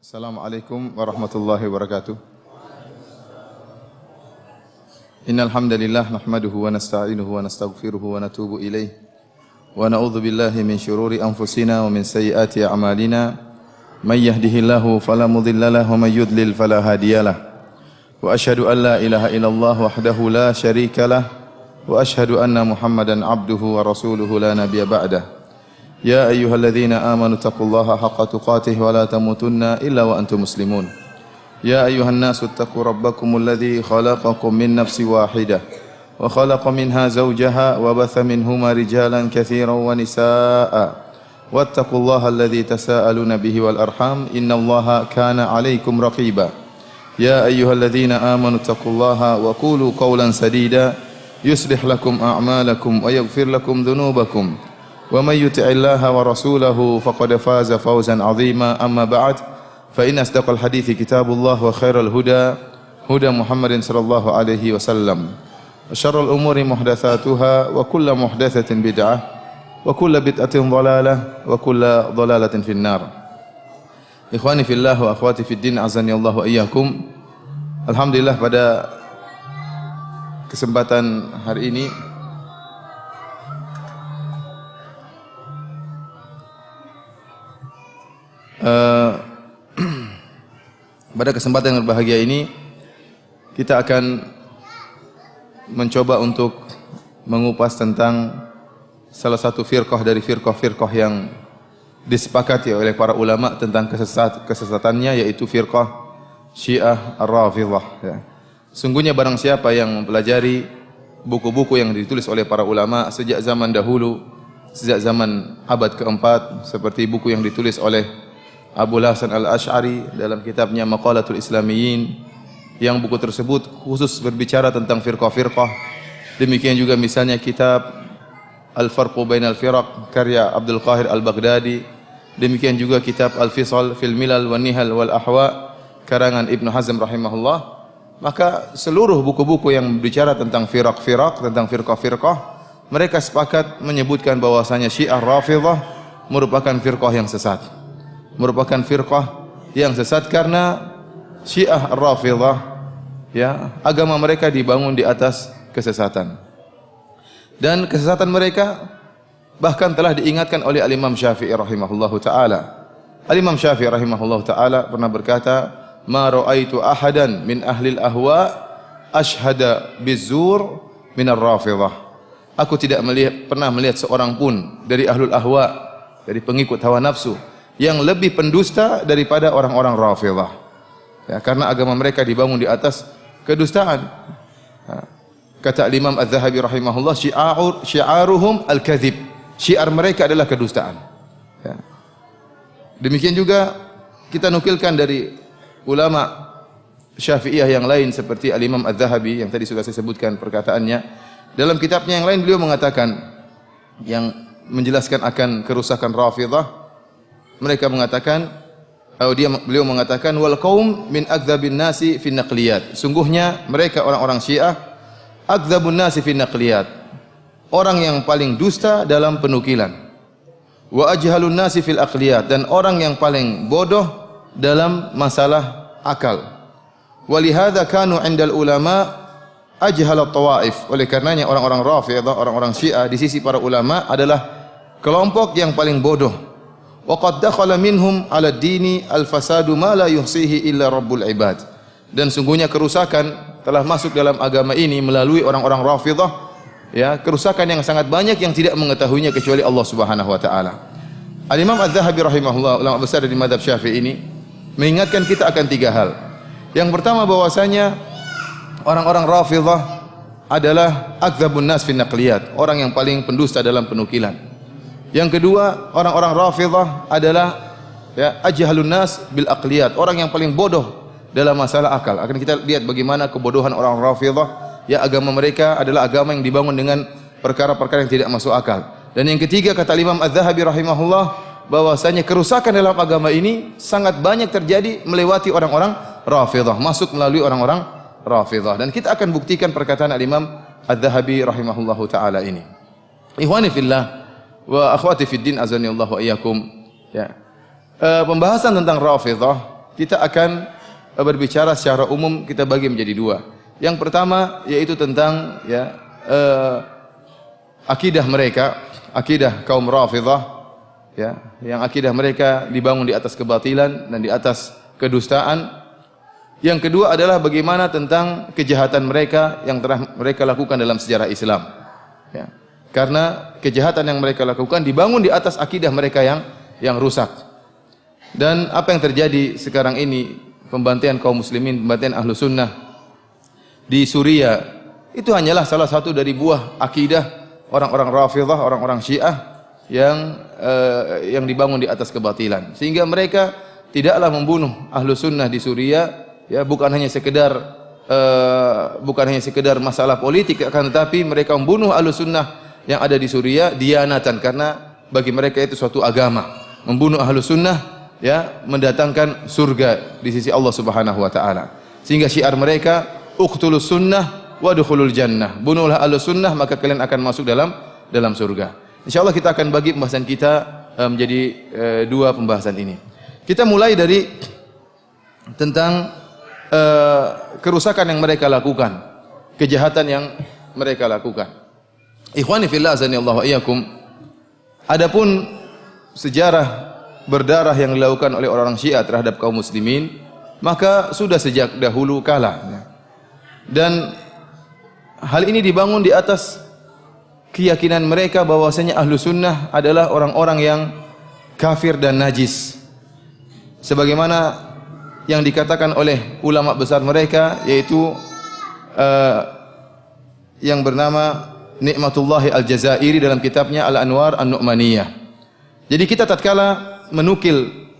Assalamualaikum warahmatullahi wabarakatuh. Innal hamdalillah nahmaduhu wa nasta'inuhu wa nastaghfiruhu wa natubu ilaih. Wa na'udzu billahi min syururi anfusina wa min sayyiati a'malina. May yahdihillahu fala mudilla lahu wa may yudlil fala hadiyalah. Wa asyhadu an la ilaha illallah wahdahu la syarika lah wa asyhadu anna Muhammadan abduhu wa rasuluhu la nabiyya ba'dah. Ya ayyuhalladzina amanu taqullaha haqqa tuqatih wa la tamutunna illa wa antum muslimun. Ya ayyuhan nasu taqu rabbakumul ladzi khalaqakum min nafsin wahidah wa khalaqa minha zawjaha wa batha minhuma rijalan katsiran wa nisaa'a. Wattaqullaha alladzi tasaaluna bihi wal arham innallaha kana 'alaikum raqiba. Ya ayyuhalladzina amanu taqullaha wa qulu qawlan sadida yuslih lakum a'malakum wa yaghfir lakum dhunubakum. Wa may yuti'illaha wa rasulahu faqad faza fawzan 'azima. Amma ba'd, fa inna asdaqal hadithi kitabullah wa khairal huda huda Muhammadin sallallahu alaihi wasallam. Wa syarrul umuri muhdatsatuha wa kullu muhdatsatin bid'ah wa kullu bid'atin dhalalah wa kullu dhalalatin finnar. Ikhwani fillah wa akhwati fid din, azani Allah wa iyyakum. Alhamdulillah, pada kesempatan hari ini pada kesempatan yang berbahagia ini kita akan mencoba untuk mengupas tentang salah satu firqah dari firqah-firqah yang disepakati oleh para ulama tentang kesesatannya, yaitu firqah Syiah Ar-Rafidhah. Ya. Sungguhnya barang siapa yang mempelajari buku-buku yang ditulis oleh para ulama sejak zaman dahulu, sejak zaman abad keempat, seperti buku yang ditulis oleh Abu Hasan Al-Asy'ari dalam kitabnya Maqalatul Islamiyyin, yang buku tersebut khusus berbicara tentang firqah-firqah. Demikian juga misalnya kitab Al-Farqu Bainal Firaq karya Abdul Qahir Al-Baghdadi. Demikian juga kitab Al-Fisal fil Milal wan Nihal wal Ahwa karangan Ibnu Hazm rahimahullah. Maka seluruh buku-buku yang berbicara tentang firaq-firaq, tentang firqah-firqah, mereka sepakat menyebutkan bahwasanya Syiah Rafidhah merupakan firqah yang sesat. Merupakan firqah yang sesat karena Syiah Ar-Rafidhah, ya, agama mereka dibangun di atas kesesatan. Dan kesesatan mereka bahkan telah diingatkan oleh Al-Imam Syafi'i rahimahullahu taala. Al-Imam Syafi'i rahimahullahu taala pernah berkata, "Ma ra'aitu ahadan min ahli al-ahwa ashhada bizur min ar-Rafidhah." Aku tidak pernah melihat seorang pun dari ahlul ahwa, dari pengikut hawa nafsu, yang lebih pendusta daripada orang-orang Rafidhah. Ya, karena agama mereka dibangun di atas kedustaan. Kata Imam Az-Zahabi rahimahullah, syi'aruhum al-kadhib. Syiar mereka adalah kedustaan. Ya. Demikian juga kita nukilkan dari ulama Syafi'iyah yang lain seperti Al-Imam Az-Zahabi yang tadi sudah saya sebutkan perkataannya. Dalam kitabnya yang lain beliau mengatakan, yang menjelaskan akan kerusakan Rafidhah, mereka mengatakan, beliau mengatakan, wal qaum min akdzabin nasi fin naqliyat. Sungguhnya mereka orang-orang Syiah akdzabun nasi fin naqliyat, orang yang paling dusta dalam penukilan. Wa ajhalun nasi fil aqliyat, dan orang yang paling bodoh dalam masalah akal. Walihadza kanu 'indal ulama ajhalat tawaif. Oleh karenanya orang-orang Rafidhah, orang-orang Syiah di sisi para ulama adalah kelompok yang paling bodoh. Wa qad dakhala minhum 'ala ad-dini al-fasadu ma la yuhsihi illa rabbul ibad. Dan sungguhnya kerusakan telah masuk dalam agama ini melalui orang-orang Rafidhah, ya, kerusakan yang sangat banyak yang tidak mengetahuinya kecuali Allah Subhanahu wa taala. Al-Imam Az-Zahabi rahimahullah, ulama besar dari mazhab Syafi'i ini, mengingatkan kita akan tiga hal. Yang pertama bahwasanya orang-orang Rafidhah adalah akdzabun nas fin naqliyat, orang yang paling pendusta dalam penukilan. Yang kedua, orang-orang Rafidhah adalah, ya, ajhalun nas bil aqliyat, orang yang paling bodoh dalam masalah akal. Akan kita lihat bagaimana kebodohan orang Rafidhah, ya, agama mereka adalah agama yang dibangun dengan perkara-perkara yang tidak masuk akal. Dan yang ketiga, kata Imam Az-Zahabi rahimahullah, bahwasanya kerusakan dalam agama ini sangat banyak terjadi melewati orang-orang Rafidhah, masuk melalui orang-orang Rafidhah. Dan kita akan buktikan perkataan Imam Az-Zahabi rahimahullahu taala ini. Ikhwani fillah wa akhwati fid din, azani Allah wa iyyakum. Ya. Pembahasan tentang Rafidhah kita akan berbicara secara umum, kita bagi menjadi dua. Yang pertama yaitu tentang akidah mereka, akidah kaum Rafidhah, yang akidah mereka dibangun di atas kebatilan dan di atas kedustaan. Yang kedua adalah bagaimana tentang kejahatan mereka yang telah mereka lakukan dalam sejarah Islam. Karena kejahatan yang mereka lakukan dibangun di atas akidah mereka yang rusak. Dan apa yang terjadi sekarang ini, pembantaian kaum muslimin, pembantaian ahlu sunnah di Suriah, itu hanyalah salah satu dari buah akidah orang-orang Rafidhah, orang-orang Syiah yang dibangun di atas kebatilan. Sehingga mereka tidaklah membunuh ahlu sunnah di Suriah, bukan hanya sekedar masalah politik, akan tetapi mereka membunuh ahlu sunnah yang ada di Suriah dianatan, karena bagi mereka itu suatu agama. Membunuh ahlu sunnah mendatangkan surga di sisi Allah Subhanahu wa taala. Sehingga syiar mereka, uqtulus sunnah wadkhulul jannah. Bunuhlah ahlu sunnah maka kalian akan masuk dalam surga. Insyaallah kita akan bagi pembahasan kita menjadi dua pembahasan ini. Kita mulai dari tentang kerusakan yang mereka lakukan, kejahatan yang mereka lakukan. Ikhwani fillah azanillahu wa iyyakum. Adapun sejarah berdarah yang dilakukan oleh orang Syiah terhadap kaum muslimin, maka sudah sejak dahulu kala. Dan hal ini dibangun di atas keyakinan mereka bahwasanya ahlu sunnah adalah orang-orang yang kafir dan najis. Sebagaimana yang dikatakan oleh ulama besar mereka, yaitu yang bernama Nikmatullahi Al-Jazairi dalam kitabnya Al-Anwar An-Nu'maniyah. Jadi kita tatkala menukil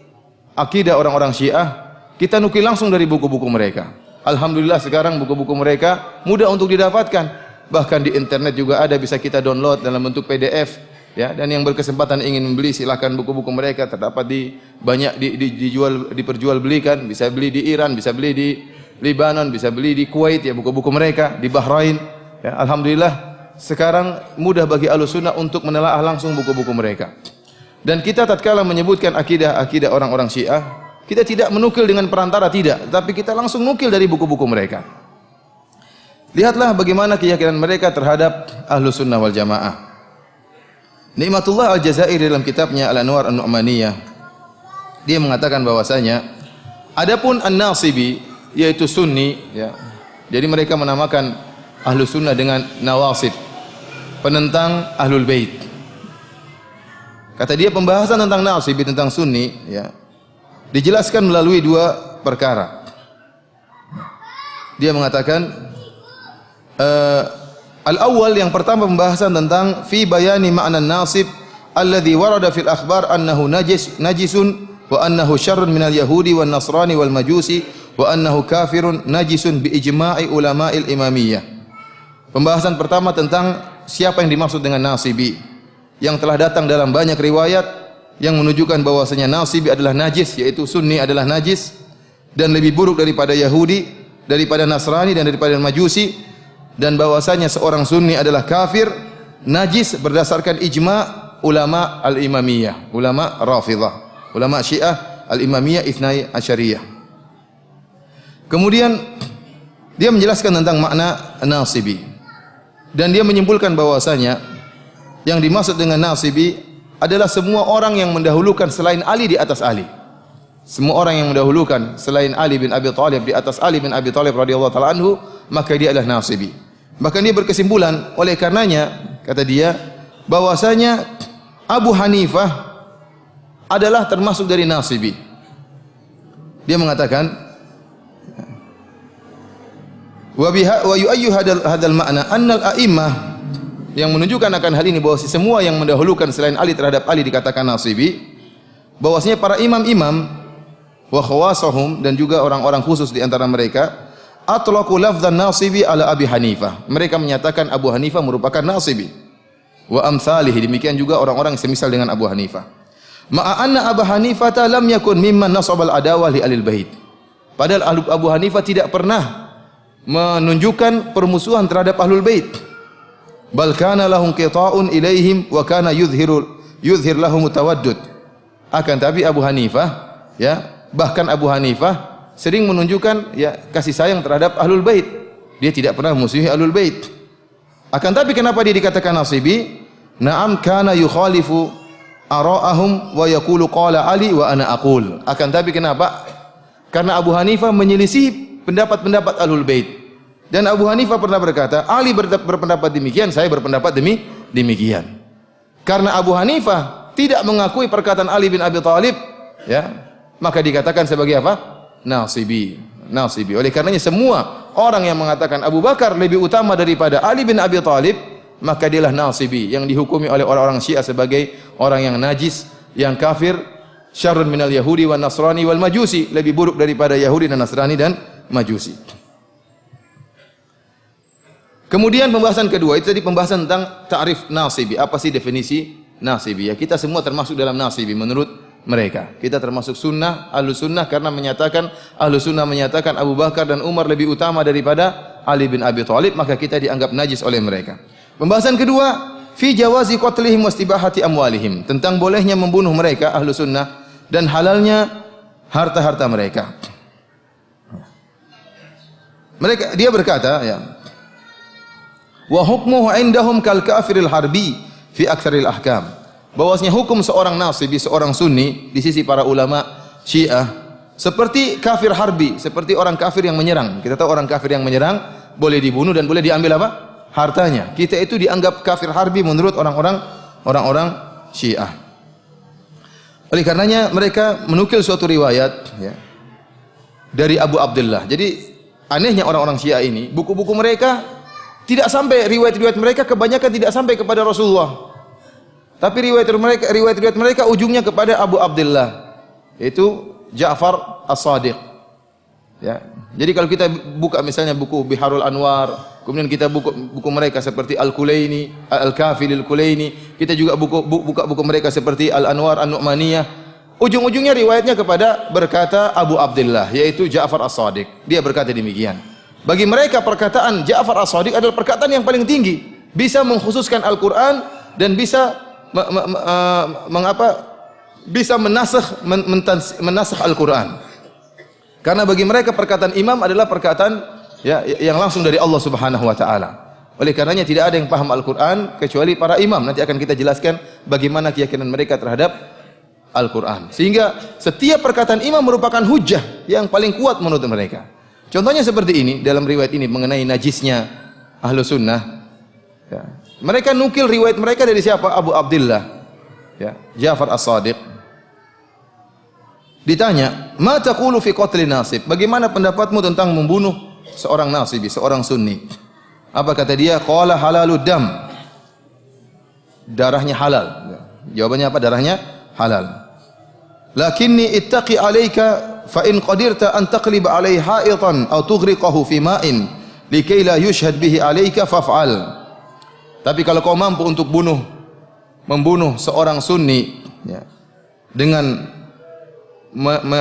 akidah orang-orang Syiah, kita nukil langsung dari buku-buku mereka. Alhamdulillah sekarang buku-buku mereka mudah untuk didapatkan. Bahkan di internet juga ada, bisa kita download dalam bentuk PDF. Dan yang berkesempatan ingin membeli, silakan buku-buku mereka terdapat diperjualbelikan. Bisa beli di Iran, bisa beli di Lebanon, bisa beli di Kuwait, buku-buku mereka di Bahrain. Alhamdulillah sekarang mudah bagi Ahlussunnah untuk menelaah langsung buku-buku mereka. Dan kita tatkala menyebutkan akidah orang-orang Syiah, kita tidak menukil dengan perantara, tidak, tapi kita langsung nukil dari buku-buku mereka. Lihatlah bagaimana keyakinan mereka terhadap Ahlussunnah wal Jamaah. Nikmatullah Al-Jazairi dalam kitabnya Al-Anwar An-Nu'maniyah, dia mengatakan bahwasanya adapun An-Nasibi, yaitu Sunni, jadi mereka menamakan Ahlussunnah dengan Nawasib, penentang Ahlul Bait. Kata dia, pembahasan tentang Nasibi, tentang Sunni, dijelaskan melalui dua perkara. Dia mengatakan al-awwal, yang pertama pembahasan tentang fi bayani ma'na nasib alladhi warada fil akhbar annahu najisun wa annahu syarrun minal yahudi wan nasrani wal majusi wa annahu kafirun najisun bi ijma'i ulama'il imamiyah. Pembahasan pertama tentang siapa yang dimaksud dengan Nasibi, yang telah datang dalam banyak riwayat yang menunjukkan bahwasanya Nasibi adalah najis, yaitu Sunni adalah najis dan lebih buruk daripada Yahudi, daripada Nasrani dan daripada Majusi, dan bahwasanya seorang Sunni adalah kafir, najis berdasarkan ijma' ulama al-imamiyah, ulama Rafidhah, ulama Syiah al-imamiyah Ithnai Asyariyah. Kemudian dia menjelaskan tentang makna Nasibi, dan dia menyimpulkan bahwasanya yang dimaksud dengan Nasibi adalah semua orang yang mendahulukan selain Ali di atas Ali. Semua orang yang mendahulukan selain Ali bin Abi Thalib di atas Ali bin Abi Thalib radhiyallahu taala anhu, maka dia adalah Nasibi. Bahkan dia berkesimpulan, oleh karenanya kata dia bahwasanya Abu Hanifah adalah termasuk dari Nasibi. Dia mengatakan wa yu'ayyu hadal ma'na annal a'immah, yang menunjukkan akan hal ini bahwa semua yang mendahulukan selain Ali terhadap Ali dikatakan Nasibi, bahwasanya para imam-imam wa khawasahum, dan juga orang-orang khusus di antara mereka, atlaqu lafdzan Nasibi ala Abi Hanifah, mereka menyatakan Abu Hanifah merupakan Nasibi, wa amsalih, demikian juga orang-orang semisal dengan Abu Hanifah. Ma'a anna Abu Hanifah lam yakun mimman nasabal adawah li alil bait, padahal Abu Hanifah tidak pernah menunjukkan permusuhan terhadap Ahlul Bait. Bal kana lahum qita'un ilaihim wa kana yuzhir lahum tawaddud. Akan tapi Abu Hanifah Bahkan Abu Hanifah sering menunjukkan ya kasih sayang terhadap Ahlul Bait. Dia tidak pernah musuhi Ahlul Bait. Akan tapi kenapa dia dikatakan nasibi? Na'am kana yukhalifu ara'ahum wa yaqulu qala Ali wa ana aqul. Akan tapi kenapa? Karena Abu Hanifah menyelisih pendapat-pendapat Ahlul Bait. Dan Abu Hanifah pernah berkata, Ali berpendapat demikian, saya berpendapat demikian. Karena Abu Hanifah tidak mengakui perkataan Ali bin Abi Thalib, ya, maka dikatakan sebagai apa? Nasibi. Nasibi. Oleh karenanya semua orang yang mengatakan Abu Bakar lebih utama daripada Ali bin Abi Thalib, maka dialah nasibi yang dihukumi oleh orang-orang Syiah sebagai orang yang najis, yang kafir, syarrun minal yahudi wan nasrani wal majusi, lebih buruk daripada Yahudi dan Nasrani dan Majusi. Kemudian pembahasan kedua itu tadi pembahasan tentang ta'rif nasibi. Apa sih definisi nasibi? Ya, kita semua termasuk dalam nasibi menurut mereka. Kita termasuk sunnah, ahlu sunnah karena menyatakan ahlu sunnah menyatakan Abu Bakar dan Umar lebih utama daripada Ali bin Abi Thalib, maka kita dianggap najis oleh mereka. Pembahasan kedua, fi jawazi qatlihim wastibahati amwalihim, tentang bolehnya membunuh mereka ahlu sunnah dan halalnya harta-harta mereka. Dia berkata, ya, wa hukmuhu indahum kal kafiril harbi fi aktsaril ahkam. Bahwasanya hukum seorang nasibi, seorang sunni di sisi para ulama Syiah seperti kafir harbi, seperti orang kafir yang menyerang. Kita tahu orang kafir yang menyerang boleh dibunuh dan boleh diambil apa? Hartanya. Kita itu dianggap kafir harbi menurut orang-orang Syiah. Oleh karenanya mereka menukil suatu riwayat, ya, dari Abu Abdullah. Jadi anehnya orang-orang Syiah ini, buku-buku mereka tidak sampai, riwayat-riwayat mereka kebanyakan tidak sampai kepada Rasulullah. Tapi riwayat-riwayat mereka ujungnya kepada Abu Abdullah, yaitu Ja'far As-Sadiq. Ya. Jadi kalau kita buka misalnya buku Biharul Anwar, kemudian kita buku mereka seperti Al-Kulaini, Al-Kafi Al-Kulaini, kita juga buka buku mereka seperti Al-Anwar An-Nu'maniyah. Ujung-ujungnya riwayatnya kepada berkata Abu Abdullah, yaitu Ja'far As-Sadiq. Dia berkata demikian. Bagi mereka perkataan Ja'far As-Sadiq adalah perkataan yang paling tinggi, bisa mengkhususkan Al-Qur'an dan bisa bisa menasakh Al-Qur'an. Karena bagi mereka perkataan imam adalah perkataan, ya, yang langsung dari Allah Subhanahu wa taala. Oleh karenanya tidak ada yang paham Al-Qur'an kecuali para imam. Nanti akan kita jelaskan bagaimana keyakinan mereka terhadap Al-Qur'an. Sehingga setiap perkataan imam merupakan hujjah yang paling kuat menurut mereka. Contohnya seperti ini dalam riwayat ini mengenai najisnya ahlu sunnah. Ya. Mereka nukil riwayat mereka dari siapa? Abu Abdullah, ya, Ja'far As-Sadiq. Ditanya, "Ma taqulu fi qatli nasib?" Bagaimana pendapatmu tentang membunuh seorang nasibi, seorang sunni? Apa kata dia? Qala halalud dam. Darahnya halal. Jawabannya apa? Darahnya halal. Lakinni ittaqi alayka fa in qadirta an taqlib alayhi ha'itan aw tughriqahu fi ma'in likay la yushhad bihi alayka faf'al. Tapi kalau kau mampu untuk membunuh seorang sunni, ya, dengan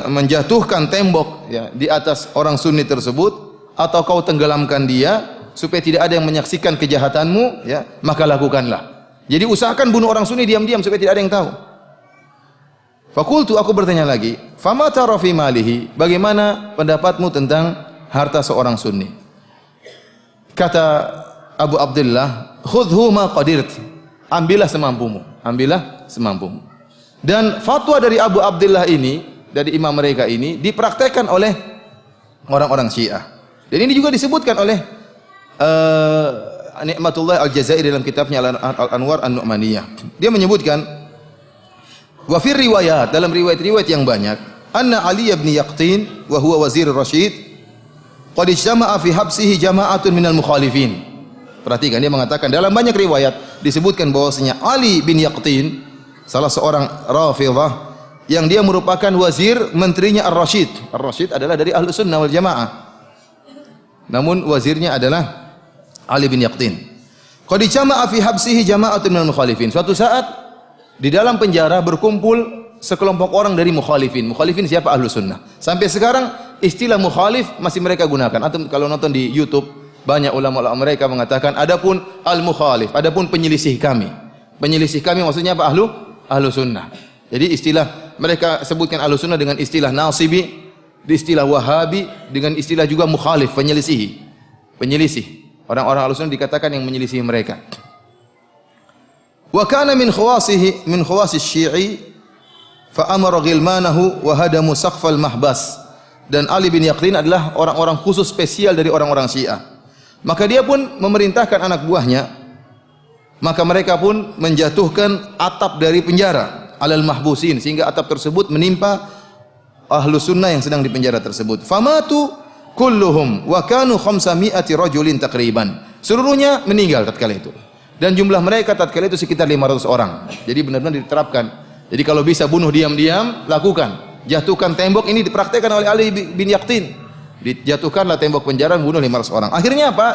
menjatuhkan tembok, ya, di atas orang sunni tersebut, atau kau tenggelamkan dia supaya tidak ada yang menyaksikan kejahatanmu, ya, maka lakukanlah. Jadi usahakan bunuh orang sunni diam-diam supaya tidak ada yang tahu. Fakultu, aku bertanya lagi, fama tara fi malihi, bagaimana pendapatmu tentang harta seorang sunni? Kata Abu Abdullah, khudhu ma qadirt, ambillah semampumu, ambillah semampumu. Dan fatwa dari Abu Abdullah ini, dari imam mereka ini, dipraktekkan oleh orang-orang Syiah. Dan ini juga disebutkan oleh Ni'matullah Al-Jazairi dalam kitabnya Al-Anwar An-Nu'maniyah. Dia menyebutkan, wa fir riwayat, dalam riwayat-riwayat yang banyak, anna Ali bin Yaqtin wa huwa wazir Rashid qad ijtama'a fi habsihi jama'atun minal mukhalifin. Perhatikan, dia mengatakan dalam banyak riwayat disebutkan bahwasanya Ali bin Yaqtin, salah seorang Rafidhah, yang dia merupakan wazir menterinya Ar-Rasyid. Ar-Rasyid adalah dari Ahlus Sunnah wal Jamaah. Namun wazirnya adalah Ali bin Yaqtin. Qad jama'a fi habsihi jama'atun minal mukhalifin. Suatu saat di dalam penjara berkumpul sekelompok orang dari mukhalifin. Mukhalifin siapa? Ahlus Sunnah. Sampai sekarang istilah mukhalif masih mereka gunakan. Antum kalau nonton di YouTube, banyak ulama-ulama mereka mengatakan adapun al-mukhalif, adapun penyelisih kami. Penyelisih kami maksudnya apa? Ahlu sunnah. Jadi istilah mereka sebutkan Ahlussunnah dengan istilah nasibi, di istilah Wahabi, dengan istilah juga mukhalif, penyelisih. Orang-orang Ahlussunnah dikatakan yang menyelisih mereka. Wa kana min khawasis Syi'i fa amara ghilmanahu wa hadamu saqfal mahbas. Dan Ali bin Yaqtin adalah orang-orang khusus spesial dari orang-orang Syiah. Maka dia pun memerintahkan anak buahnya, maka mereka pun menjatuhkan atap dari penjara alal mahbusin, sehingga atap tersebut menimpa Ahlussunnah yang sedang di penjara tersebut. Famatu kulluhum wa kanu 500 rajulin takriban. Seluruhnya meninggal tatkala itu. Dan jumlah mereka tatkala itu sekitar 500 orang. Jadi benar-benar diterapkan. Jadi kalau bisa bunuh diam-diam, lakukan. Jatuhkan tembok, ini dipraktekkan oleh Ali bin Yaqtin. Dijatuhkanlah tembok penjara, bunuh 500 orang. Akhirnya apa?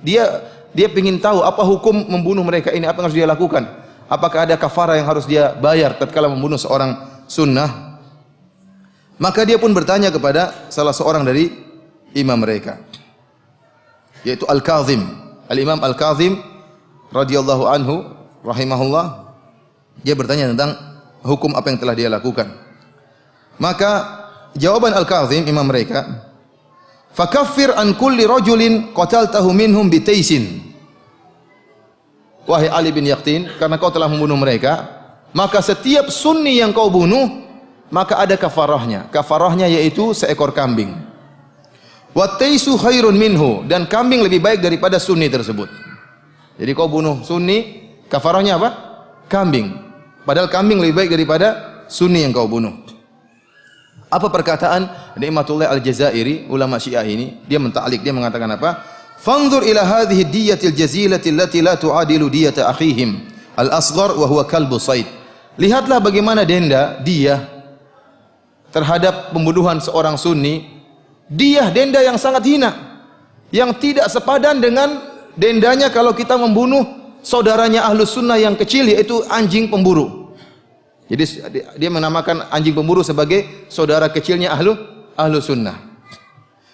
Dia ingin tahu apa hukum membunuh mereka ini, apa yang harus dia lakukan. Apakah ada kafarah yang harus dia bayar tatkala membunuh seorang sunnah? Maka dia pun bertanya kepada salah seorang dari imam mereka, yaitu Al-Kazim. Al-Imam Al-Kazim radhiyallahu anhu rahimahullah, dia bertanya tentang hukum apa yang telah dia lakukan. Maka jawaban Al-Kazim imam mereka, fakaffir an kulli rajulin qataltahu minhum bitaisin. Wahai Ali bin Yaqtin, karena kau telah membunuh mereka, maka setiap sunni yang kau bunuh, maka ada kafarahnya. Kafarahnya yaitu seekor kambing. Wa taisu khairun minhu, dan kambing lebih baik daripada sunni tersebut. Jadi kau bunuh sunni, kafarahnya apa? Kambing. Padahal kambing lebih baik daripada sunni yang kau bunuh. Apa perkataan Ni'matullah Al-Jazairi, ulama Syiah ini? Dia menta'liq, dia mengatakan apa? Fanzur ila hadhihi diyatil jazilati allati la tu'adilu diyata akhihim al-asghar wa huwa kalbu said. Lihatlah bagaimana dia terhadap pembunuhan seorang sunni, denda yang sangat hina, yang tidak sepadan dengan dendanya kalau kita membunuh saudaranya Ahlus Sunnah yang kecil, yaitu anjing pemburu. Jadi dia menamakan anjing pemburu sebagai saudara kecilnya Ahlus Sunnah.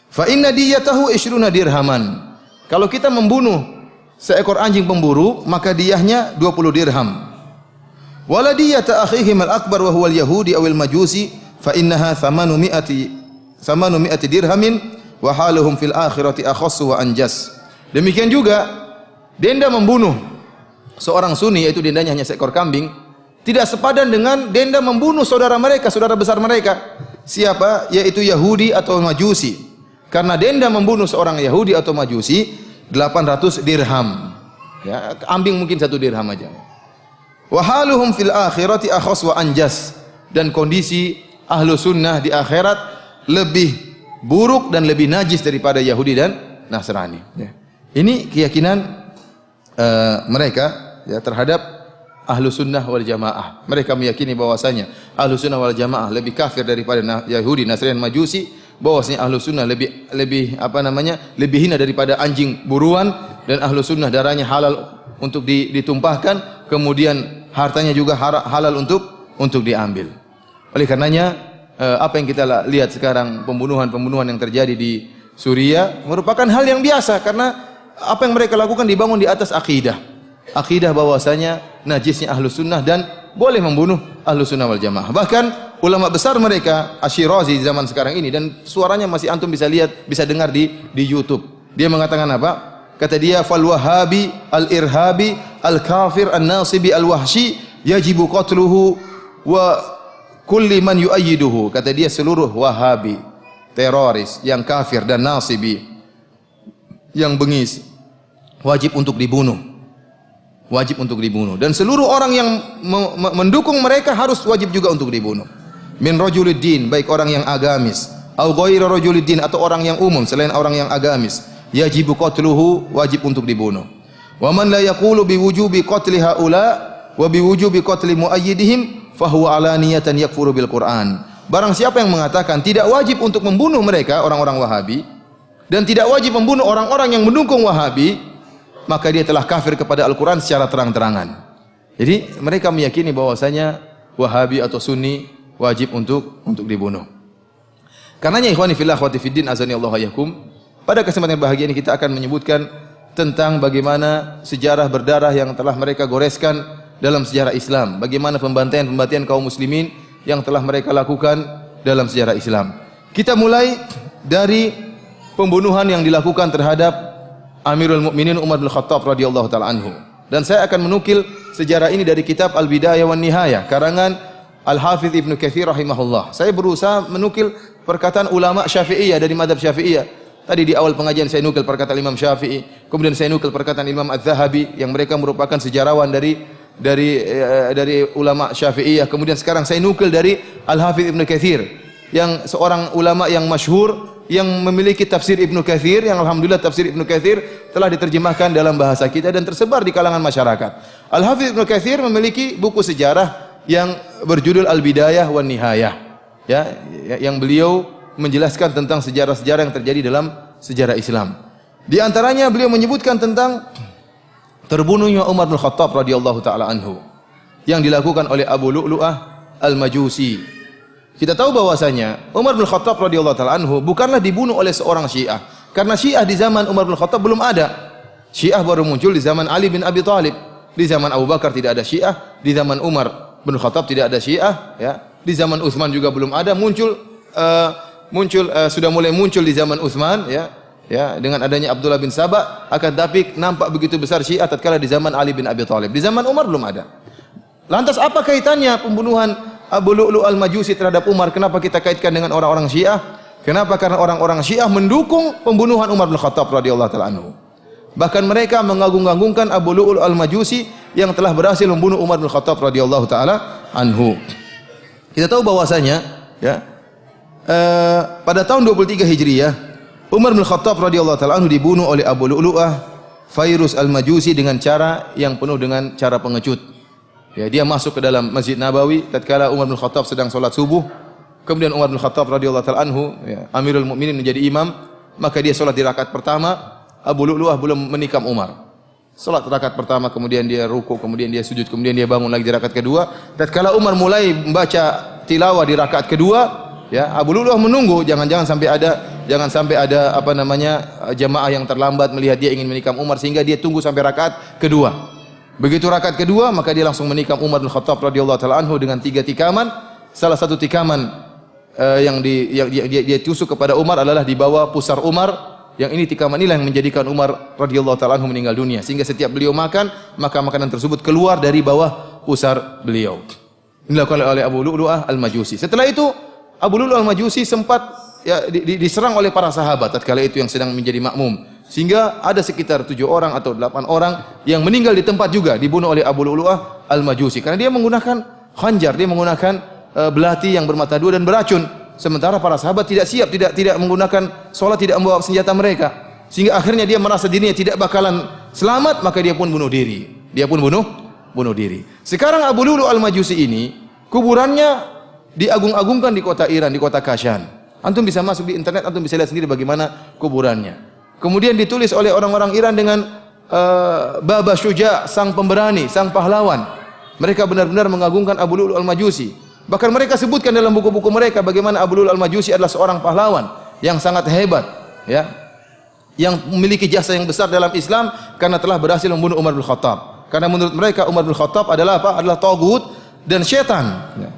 Fa inna diyatahu 20 dirhaman. Kalau kita membunuh seekor anjing pemburu, maka diyahnya 20 dirham. Wala diyata akhihim al-akbar wa huwa al-yahudi aw al-majusi fa innaha 800 dirhamin wa haluhum fil akhirati akhassu wa anjas. Demikian juga denda membunuh seorang sunni, yaitu dendanya hanya seekor kambing, tidak sepadan dengan denda membunuh saudara mereka, saudara besar mereka. Siapa? Yaitu Yahudi atau Majusi. Karena denda membunuh seorang Yahudi atau Majusi 800 dirham. Ya, kambing mungkin 1 dirham aja. Wa haluhum fil akhirati akhas wa anjas, dan kondisi ahlu sunnah di akhirat lebih buruk dan lebih najis daripada Yahudi dan Nasrani. Ya. Ini keyakinan mereka ya, terhadap ahlu sunnah wal jamaah. Mereka meyakini bahwasanya ahlu sunnah wal jamaah lebih kafir daripada Yahudi, Nasrani, Majusi. Bahwasanya ahlu sunnah lebih hina daripada anjing buruan, dan ahlu sunnah darahnya halal untuk ditumpahkan, kemudian hartanya juga halal untuk diambil. Oleh karenanya apa yang kita lihat sekarang, pembunuhan yang terjadi di Suriah merupakan hal yang biasa, karena apa yang mereka lakukan dibangun di atas akidah bahwasanya najisnya ahlu sunnah dan boleh membunuh ahlu sunnah wal jamaah. Bahkan ulama besar mereka, Asyirazi di zaman sekarang ini, dan suaranya masih antum bisa lihat, bisa dengar di YouTube. Dia mengatakan apa? Kata dia, fal wahabi al-irhabi al-kafir an-nasibi al-wahshi yajibu qatluhu wa kulli man yu'ayyiduhu. Kata dia, seluruh wahabi, teroris yang kafir dan nasibi, yang bengis, wajib untuk dibunuh. Wajib untuk dibunuh, dan seluruh orang yang mendukung mereka harus wajib juga untuk dibunuh. Min rajuliddin, baik orang yang agamis, au ghairu rajuliddin, atau orang yang umum selain orang yang agamis, yajibu qatluhu, wajib untuk dibunuh. Wa man la yaqulu biwujubi qatli haula wa biwujubi qatli muayyidihim fa huwa alaniyatan yakfuru bil Qur'an. Barang siapa yang mengatakan tidak wajib untuk membunuh mereka, orang-orang Wahabi, dan tidak wajib membunuh orang-orang yang mendukung Wahabi, maka dia telah kafir kepada Al-Quran secara terang-terangan. Jadi mereka meyakini bahwasanya Wahabi atau Sunni wajib untuk dibunuh. Karenanya ikhwani fillah akhwati fiddin azani Allah yakum, pada kesempatan bahagia ini kita akan menyebutkan tentang bagaimana sejarah berdarah yang telah mereka goreskan dalam sejarah Islam. Bagaimana pembantaian-pembantaian kaum muslimin yang telah mereka lakukan dalam sejarah Islam. Kita mulai dari pembunuhan yang dilakukan terhadap Amirul Mukminin Umar bin Khattab radhiyallahu taala anhu. Dan saya akan menukil sejarah ini dari kitab Al-Bidayah wan Nihayah karangan Al-Hafidz Ibnu Katsir rahimahullah. Saya berusaha menukil perkataan ulama Syafi'iyah dari mazhab Syafi'iyah. Tadi di awal pengajian saya nukil perkataan Imam Syafi'i, kemudian saya nukil perkataan Imam Az-Zahabi yang mereka merupakan sejarawan dari ulama Syafi'iyah. Kemudian sekarang saya nukil dari Al-Hafidz Ibnu Katsir yang seorang ulama yang masyhur yang memiliki tafsir Ibnu Katsir yang alhamdulillah tafsir Ibnu Katsir telah diterjemahkan dalam bahasa kita dan tersebar di kalangan masyarakat. Al-Hafidz Ibnu Katsir memiliki buku sejarah yang berjudul Al-Bidayah wan Nihayah. Ya, yang beliau menjelaskan tentang sejarah-sejarah yang terjadi dalam sejarah Islam. Di antaranya beliau menyebutkan tentang terbunuhnya Umar bin Khattab radhiyallahu taala anhu yang dilakukan oleh Abu Lu'lu'ah Al-Majusi. Kita tahu bahwasanya Umar bin Khattab radhiyallahu taala anhu bukanlah dibunuh oleh seorang Syiah. Karena Syiah di zaman Umar bin Khattab belum ada. Syiah baru muncul di zaman Ali bin Abi Thalib. Di zaman Abu Bakar tidak ada Syiah, di zaman Umar bin Khattab tidak ada Syiah, ya. Di zaman Utsman juga belum ada, sudah mulai muncul di zaman Utsman, ya. Ya, dengan adanya Abdullah bin Sabah, akan tapi nampak begitu besar Syiah tatkala di zaman Ali bin Abi Thalib. Di zaman Umar belum ada. Lantas apa kaitannya pembunuhan Abu Lu'lu' Al-Majusi terhadap Umar? Kenapa kita kaitkan dengan orang-orang Syiah? Kenapa? Karena orang-orang Syiah mendukung pembunuhan Umar bin Khattab radhiyallahu taala anhu. Bahkan mereka mengagung-agungkan Abu Lu'lu' Al-Majusi yang telah berhasil membunuh Umar bin Khattab radhiyallahu taala anhu. Kita tahu bahwasanya, ya, pada tahun 23 Hijriah, Umar bin Khattab radhiyallahu taala anhu dibunuh oleh Abu Lu'lu'ah Fairuz Al-Majusi dengan cara yang penuh dengan cara pengecut. Ya, dia masuk ke dalam Masjid Nabawi tatkala Umar bin Khattab sedang salat subuh. Kemudian Umar bin Khattab radhiyallahu taala anhu, ya, Amirul Mukminin menjadi imam, maka dia salat di rakaat pertama. Abu Lu'lu'ah belum menikam Umar. Salat rakaat pertama, kemudian dia ruku, kemudian dia sujud, kemudian dia bangun lagi di rakaat kedua. Tatkala Umar mulai membaca tilawah di rakaat kedua, ya, Abu Lu'lu'ah menunggu jangan sampai ada apa namanya jamaah yang terlambat melihat dia ingin menikam Umar sehingga dia tunggu sampai rakaat kedua. Begitu rakaat kedua maka dia langsung menikam Umar bin Khattab radhiyallahu taala anhu dengan 3 tikaman. Salah satu tikaman yang dia tusuk kepada Umar adalah di bawah pusar Umar. Yang ini tikaman inilah yang menjadikan Umar radhiyallahu taala anhu meninggal dunia sehingga setiap beliau makan maka makanan tersebut keluar dari bawah pusar beliau. Ini dilakukan oleh Abu Lu'lu'ah Al-Majusi. Setelah itu Abu Lu'lu'ah Al-Majusi sempat, ya, diserang oleh para sahabat tatkala itu yang sedang menjadi makmum. Sehingga ada sekitar 7 orang atau 8 orang yang meninggal di tempat juga dibunuh oleh Abu Lu'lu'ah Al-Majusi karena dia menggunakan khanjar, dia menggunakan belati yang bermata dua dan beracun. Sementara para sahabat tidak siap, tidak menggunakan sholat, tidak membawa senjata mereka. Sehingga akhirnya dia merasa dirinya tidak bakalan selamat, maka dia pun bunuh diri. Dia pun bunuh diri. Sekarang Abu Lu'lu'ah Al-Majusi ini kuburannya diagung-agungkan di kota Iran, di kota Kashan. Antum bisa masuk di internet, antum bisa lihat sendiri bagaimana kuburannya. Kemudian ditulis oleh orang-orang Iran dengan Baba Syuja, sang pemberani, sang pahlawan. Mereka benar-benar mengagungkan Abu Lu'lu'ah Al-Majusi. Bahkan mereka sebutkan dalam buku-buku mereka bagaimana Abu Lu'lu'ah Al-Majusi adalah seorang pahlawan yang sangat hebat, ya, yang memiliki jasa yang besar dalam Islam karena telah berhasil membunuh Umar bin Khattab. Karena menurut mereka Umar bin Khattab adalah apa? Adalah tagut dan syaitan. Ya.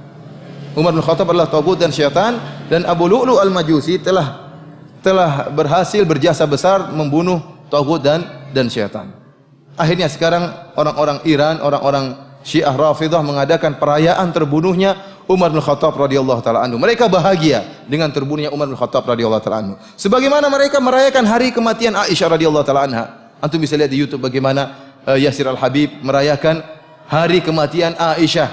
Umar bin Khattab adalah tagut dan syaitan, dan Abu Lu'lu'ah Al-Majusi telah berhasil berjasa besar membunuh tagut dan syaitan. Akhirnya sekarang orang-orang Iran, orang-orang Syiah Rafidah mengadakan perayaan terbunuhnya Umar bin Khattab radhiyallahu taala anhu. Mereka bahagia dengan terbunuhnya Umar bin Khattab radhiyallahu taala anhu. Sebagaimana mereka merayakan hari kematian Aisyah radhiyallahu taala anha. Antum bisa lihat di YouTube bagaimana Yasir Al-Habib merayakan hari kematian Aisyah.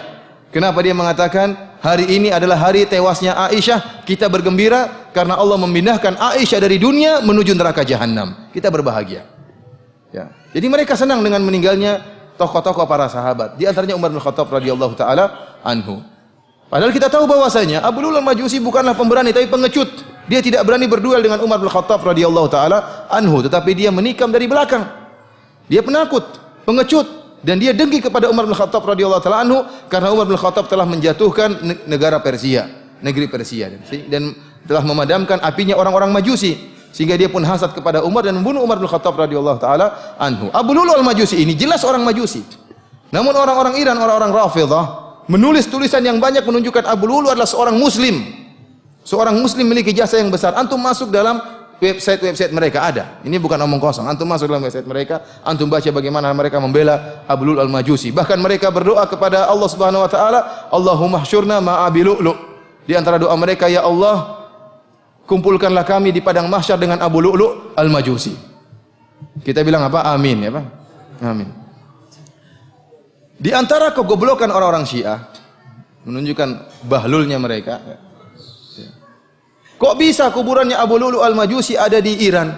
Kenapa dia mengatakan hari ini adalah hari tewasnya Aisyah? Kita bergembira karena Allah memindahkan Aisyah dari dunia menuju neraka jahanam. Kita berbahagia. Ya. Jadi mereka senang dengan meninggalnya tokoh-tokoh para sahabat. Di antaranya Umar bin Khattab radhiyallahu taala anhu. Padahal kita tahu bahwasanya Abu Lu'lu'ah Al-Majusi bukanlah pemberani tapi pengecut. Dia tidak berani berduel dengan Umar bin Khattab radhiyallahu taala anhu, tetapi dia menikam dari belakang. Dia penakut, pengecut, dan dia dengki kepada Umar bin Khattab radhiyallahu taala anhu karena Umar bin Khattab telah menjatuhkan negara Persia, negeri Persia, dan telah memadamkan apinya orang-orang Majusi. Sehingga dia pun hasad kepada Umar dan membunuh Umar bin Khattab radhiyallahu taala anhu. Abu Lu'lu'ah Al-Majusi ini jelas orang Majusi. Namun orang-orang Iran, orang-orang Rafidhah menulis tulisan yang banyak menunjukkan Abu Lu'lu' adalah seorang muslim. Seorang muslim memiliki jasa yang besar. Antum masuk dalam website mereka ada. Ini bukan omong kosong. Antum masuk dalam website mereka, antum baca bagaimana mereka membela Abu Lu'lu' al-Majusi. Bahkan mereka berdoa kepada Allah Subhanahu wa taala, Allahumma hsyurna ma'a Abi Lu'lu'. Di antara doa mereka, ya Allah, kumpulkanlah kami di padang mahsyar dengan Abu Lu'lu' al-Majusi. Kita bilang apa? Amin, ya Pak. Amin. Di antara kegoblokan orang-orang Syiah menunjukkan bahlulnya mereka. Kok bisa kuburannya Abu Lu'lu' al-Majusi ada di Iran?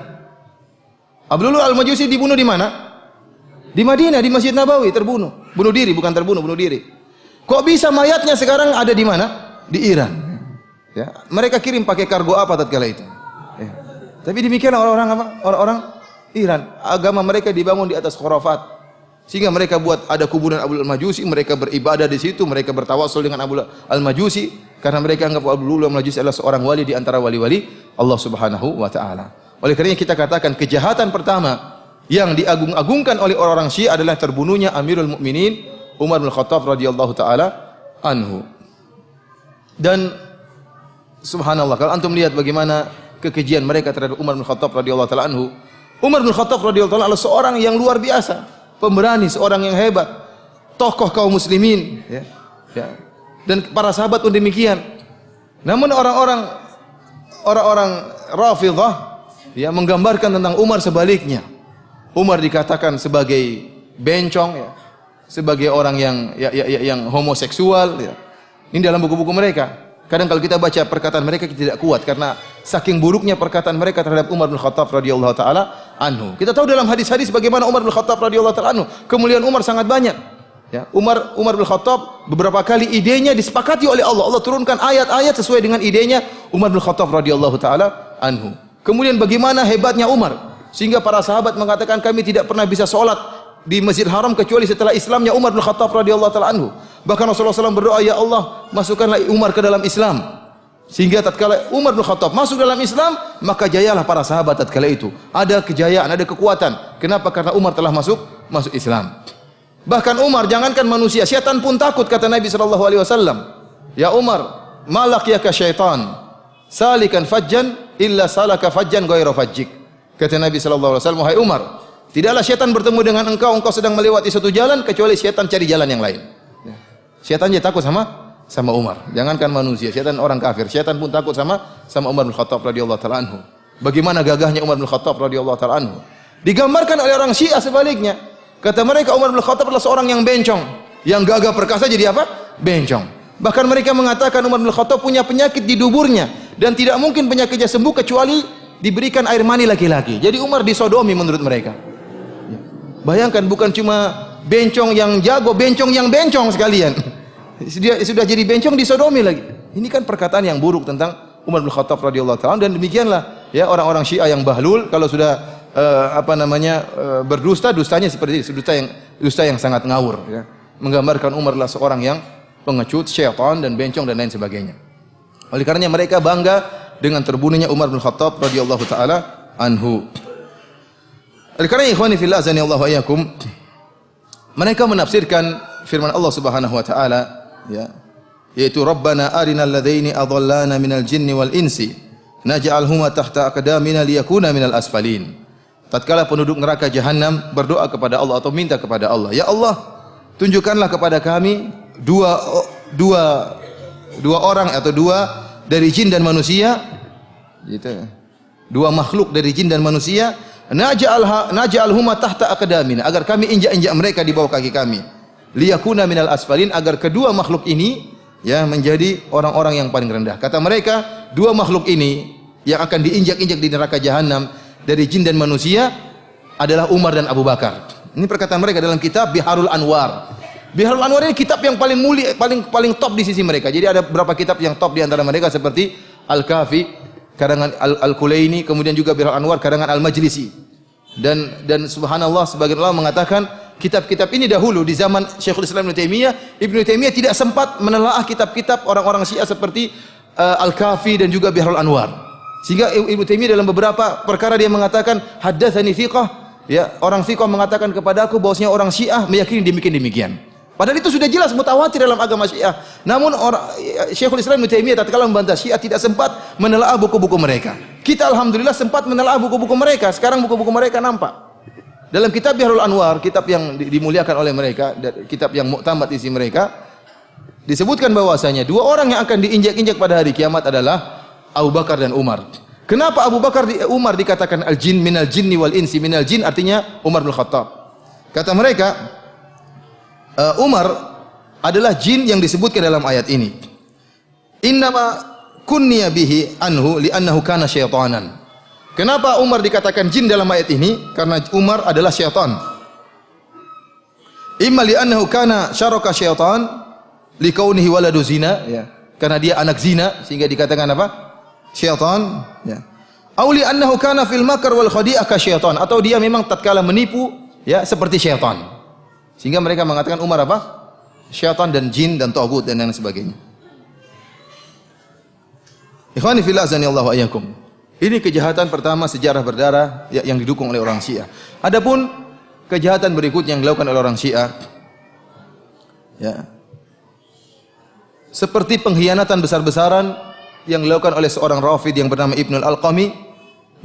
Abu Lu'lu' al-Majusi dibunuh di mana? Di Madinah, di Masjid Nabawi, terbunuh. Bunuh diri, bukan terbunuh, bunuh diri. Kok bisa mayatnya sekarang ada di mana? Di Iran. Ya, mereka kirim pakai kargo apa tatkala itu? Ya. Tapi demikian orang-orang apa? Orang-orang Iran. Agama mereka dibangun di atas khurafat. Sehingga mereka buat ada kuburan Abu Lu'lu' al-Majusi, mereka beribadah di situ, mereka bertawassul dengan Abu Lu'lu' al-Majusi karena mereka anggap Abu Lu'lu' al-Majusi adalah seorang wali di antara wali-wali Allah Subhanahu wa taala. Oleh karena kita katakan kejahatan pertama yang diagung-agungkan oleh orang-orang Syiah adalah terbunuhnya Amirul Mukminin Umar bin Khattab radhiyallahu taala anhu. Dan subhanallah, kalau antum lihat bagaimana kekejian mereka terhadap Umar bin Khattab radhiyallahu taala anhu. Umar bin Khattab radhiyallahu taala adalah seorang yang luar biasa, pemberani, seorang yang hebat, tokoh kaum muslimin, ya. Dan para sahabat pun demikian. Namun orang-orang Rafidhah ya menggambarkan tentang Umar sebaliknya. Umar dikatakan sebagai bencong, ya, sebagai orang yang homoseksual, ya. Ini dalam buku-buku mereka. Kadang kalau kita baca perkataan mereka kita tidak kuat karena saking buruknya perkataan mereka terhadap Umar bin Khattab radhiyallahu taala anhu. Kita tahu dalam hadis-hadis bagaimana Umar bin Khattab radhiyallahu taala anhu, kemuliaan Umar sangat banyak. Ya, Umar bin Khattab beberapa kali idenya disepakati oleh Allah. Allah turunkan ayat-ayat sesuai dengan idenya Umar bin Khattab radhiyallahu taala anhu. Kemudian bagaimana hebatnya Umar sehingga para sahabat mengatakan kami tidak pernah bisa sholat di Masjid Haram kecuali setelah Islamnya Umar bin Khattab radhiyallahu taala anhu. Bahkan Rasulullah SAW berdoa, ya Allah, masukkanlah Umar ke dalam Islam. Sehingga tatkala Umar bin Khattab masuk dalam Islam, maka jayalah para sahabat tatkala itu. Ada kejayaan, ada kekuatan. Kenapa? Karena Umar telah masuk Islam. Bahkan Umar, jangankan manusia, syaitan pun takut, kata Nabi SAW. Ya Umar, malak ya ka syaitan, salikan fajjan illa salaka fajjan ghayra fajjik. Kata Nabi SAW, wahai Umar, tidaklah syaitan bertemu dengan engkau sedang melewati satu jalan kecuali syaitan cari jalan yang lain. Syaitan dia takut sama Umar. Jangankan manusia, syaitan orang kafir. Syaitan pun takut sama Umar bin Khattab radhiyallahu taala anhu. Bagaimana gagahnya Umar bin Khattab radhiyallahu taala anhu. Digambarkan oleh orang Syiah sebaliknya. Kata mereka Umar bin Khattab adalah seorang yang bencong, yang gagah perkasa jadi apa? Bencong. Bahkan mereka mengatakan Umar bin Khattab punya penyakit di duburnya dan tidak mungkin penyakitnya sembuh kecuali diberikan air mani laki-laki. Jadi Umar disodomi menurut mereka. Bayangkan, bukan cuma bencong yang jago, bencong yang bencong sekalian. Sudah jadi bencong disodomi lagi. Ini kan perkataan yang buruk tentang Umar bin Khattab radhiyallahu taala, dan demikianlah ya orang-orang Syiah yang bahlul kalau sudah berdusta, dustanya seperti itu, dusta yang sangat ngawur, ya. Menggambarkan Umar adalah seorang yang pengecut, syaitan dan bencong dan lain sebagainya. Oleh karenanya mereka bangga dengan terbunuhnya Umar bin Khattab radhiyallahu taala anhu. Oleh karena ikhwani fillah azanillahu wa iyyakum, mereka menafsirkan firman Allah Subhanahu wa taala, ya, yaitu Rabbana arinal ladaini adallana minal jinni wal insi naj'alhuma tahta aqdamina liyakuna minal asfalin. Tatkala penduduk neraka jahanam berdoa kepada Allah atau minta kepada Allah, ya Allah, tunjukkanlah kepada kami dua orang atau dua dari jin dan manusia, gitu. Dua makhluk dari jin dan manusia, naj'alhuma tahta aqdamina, agar kami injak-injak mereka di bawah kaki kami. Liyakuna minal asfalin, agar kedua makhluk ini ya menjadi orang-orang yang paling rendah. Kata mereka, dua makhluk ini yang akan diinjak-injak di neraka jahanam dari jin dan manusia adalah Umar dan Abu Bakar. Ini perkataan mereka dalam kitab Biharul Anwar. Biharul Anwar ini kitab yang paling mulia, paling top di sisi mereka. Jadi ada beberapa kitab yang top di antara mereka seperti Al-Kafi karangan Al-Kulaini, kemudian juga Biharul Anwar karangan Al-Majlisi. Dan subhanallah, sebagian ulama mengatakan kitab-kitab ini dahulu di zaman Syekhul Islam Ibnu Taimiyah tidak sempat menelaah kitab-kitab orang-orang Syiah seperti Al-Kafi dan juga Biharul Anwar. Sehingga Ibnu Taimiyah dalam beberapa perkara dia mengatakan haddatsani thiqah ya, orang fiqh mengatakan kepada aku bahwasanya orang Syiah meyakini demikian. Padahal itu sudah jelas mutawatir dalam agama Syiah. Namun Syekhul Islam Ibnu Taimiyah tatkala membantah Syiah tidak sempat menelaah buku-buku mereka. Kita alhamdulillah sempat menelaah buku-buku mereka. Sekarang buku-buku mereka nampak. Dalam kitab Biharul Anwar, kitab yang dimuliakan oleh mereka, kitab yang muktamad isi mereka, disebutkan bahwasanya dua orang yang akan diinjak-injak pada hari kiamat adalah Abu Bakar dan Umar. Kenapa Abu Bakar Umar dikatakan al-jin minal jinni wal insi minal jin, artinya Umar bin Khattab. Kata mereka, Umar adalah jin yang disebutkan dalam ayat ini. Innama kunniya bihi anhu li'annahu kana syaitanan. Kenapa Umar dikatakan jin dalam ayat ini? Karena Umar adalah syaitan. Imma li'annahu kana syaraka syaitan likaunihi waladu zina, ya. Karena dia anak zina sehingga dikatakan apa? Syaitan, ya. Au li'annahu kana fil makr wal khadi'ah ka syaitan, atau dia memang tatkala menipu, ya, seperti syaitan. Sehingga mereka mengatakan Umar apa? Syaitan dan jin dan tagut dan lain sebagainya. Ikhwani fillah azanillahu wa iyyakum. Ini kejahatan pertama sejarah berdarah yang didukung oleh orang Syiah. Adapun kejahatan berikutnya yang dilakukan oleh orang Syiah, ya, seperti pengkhianatan besar-besaran yang dilakukan oleh seorang Rafid yang bernama Ibnul Alqami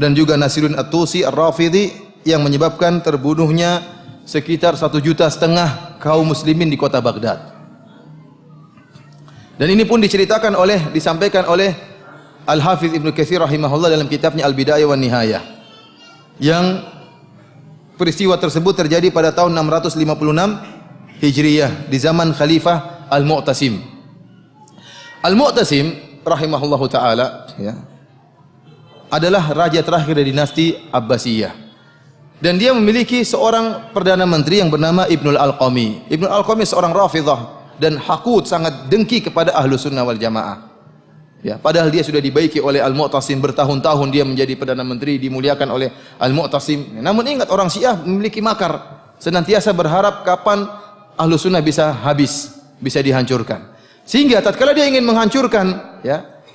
dan juga Nasiruddin At-Tusi Ar-Rafidi yang menyebabkan terbunuhnya sekitar 1,5 juta kaum muslimin di kota Baghdad. Dan ini pun disampaikan oleh Al-Hafiz Ibnu Katsir rahimahullah dalam kitabnya Al-Bidayah wan Nihayah. Yang peristiwa tersebut terjadi pada tahun 656 Hijriyah di zaman Khalifah Al-Mu'tasim. Al-Mu'tasim rahimahullahu taala, ya, adalah raja terakhir dari dinasti Abbasiyah. Dan dia memiliki seorang perdana menteri yang bernama Ibnul Alqami. Ibnul Alqami seorang Rafidhah dan hakut, sangat dengki kepada Ahlus Sunnah wal Jamaah. Ya, padahal dia sudah dibaiki oleh Al-Mu'tasim bertahun-tahun, dia menjadi perdana menteri, dimuliakan oleh Al-Mu'tasim. Namun ingat, orang Syiah memiliki makar, senantiasa berharap kapan Ahlus Sunnah bisa habis, bisa dihancurkan. Sehingga tatkala dia ingin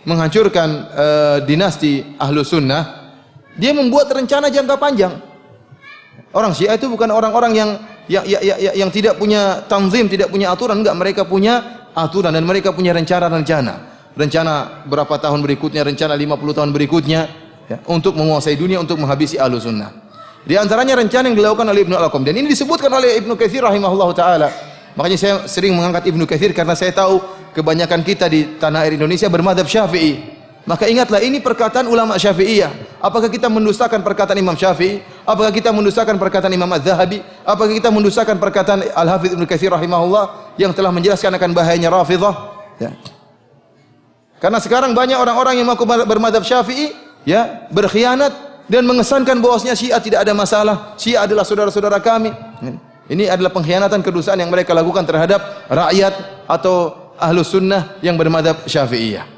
menghancurkan dinasti Ahlus Sunnah, dia membuat rencana jangka panjang. Orang Syiah itu bukan orang-orang yang tidak punya tanzim, tidak punya aturan, enggak, mereka punya aturan dan mereka punya rencana-rencana. Rencana berapa tahun berikutnya, rencana 50 tahun berikutnya, ya, untuk menguasai dunia, untuk menghabisi Ahlus Sunnah. Di antaranya rencana yang dilakukan oleh Ibnu Al-Qam, dan ini disebutkan oleh Ibnu Katsir rahimahullahu taala. Makanya saya sering mengangkat Ibnu Katsir karena saya tahu kebanyakan kita di tanah air Indonesia bermadzhab Syafi'i. Maka ingatlah, ini perkataan ulama Syafi'iyah. Apakah kita mendustakan perkataan Imam Syafi'i? Apakah kita mendustakan perkataan Imam Az-Zahabi? Apakah kita mendustakan perkataan Al-Hafidz Ibnu Katsir rahimahullah yang telah menjelaskan akan bahayanya Rafidhah? Ya. Karena sekarang banyak orang-orang yang mengaku bermadzhab Syafi'i, ya, berkhianat dan mengesankan bahwasanya Syiah tidak ada masalah. Syiah adalah saudara-saudara kami. Ini adalah pengkhianatan, kedustaan yang mereka lakukan terhadap rakyat atau Ahlus Sunnah yang bermadzhab Syafi'iyah.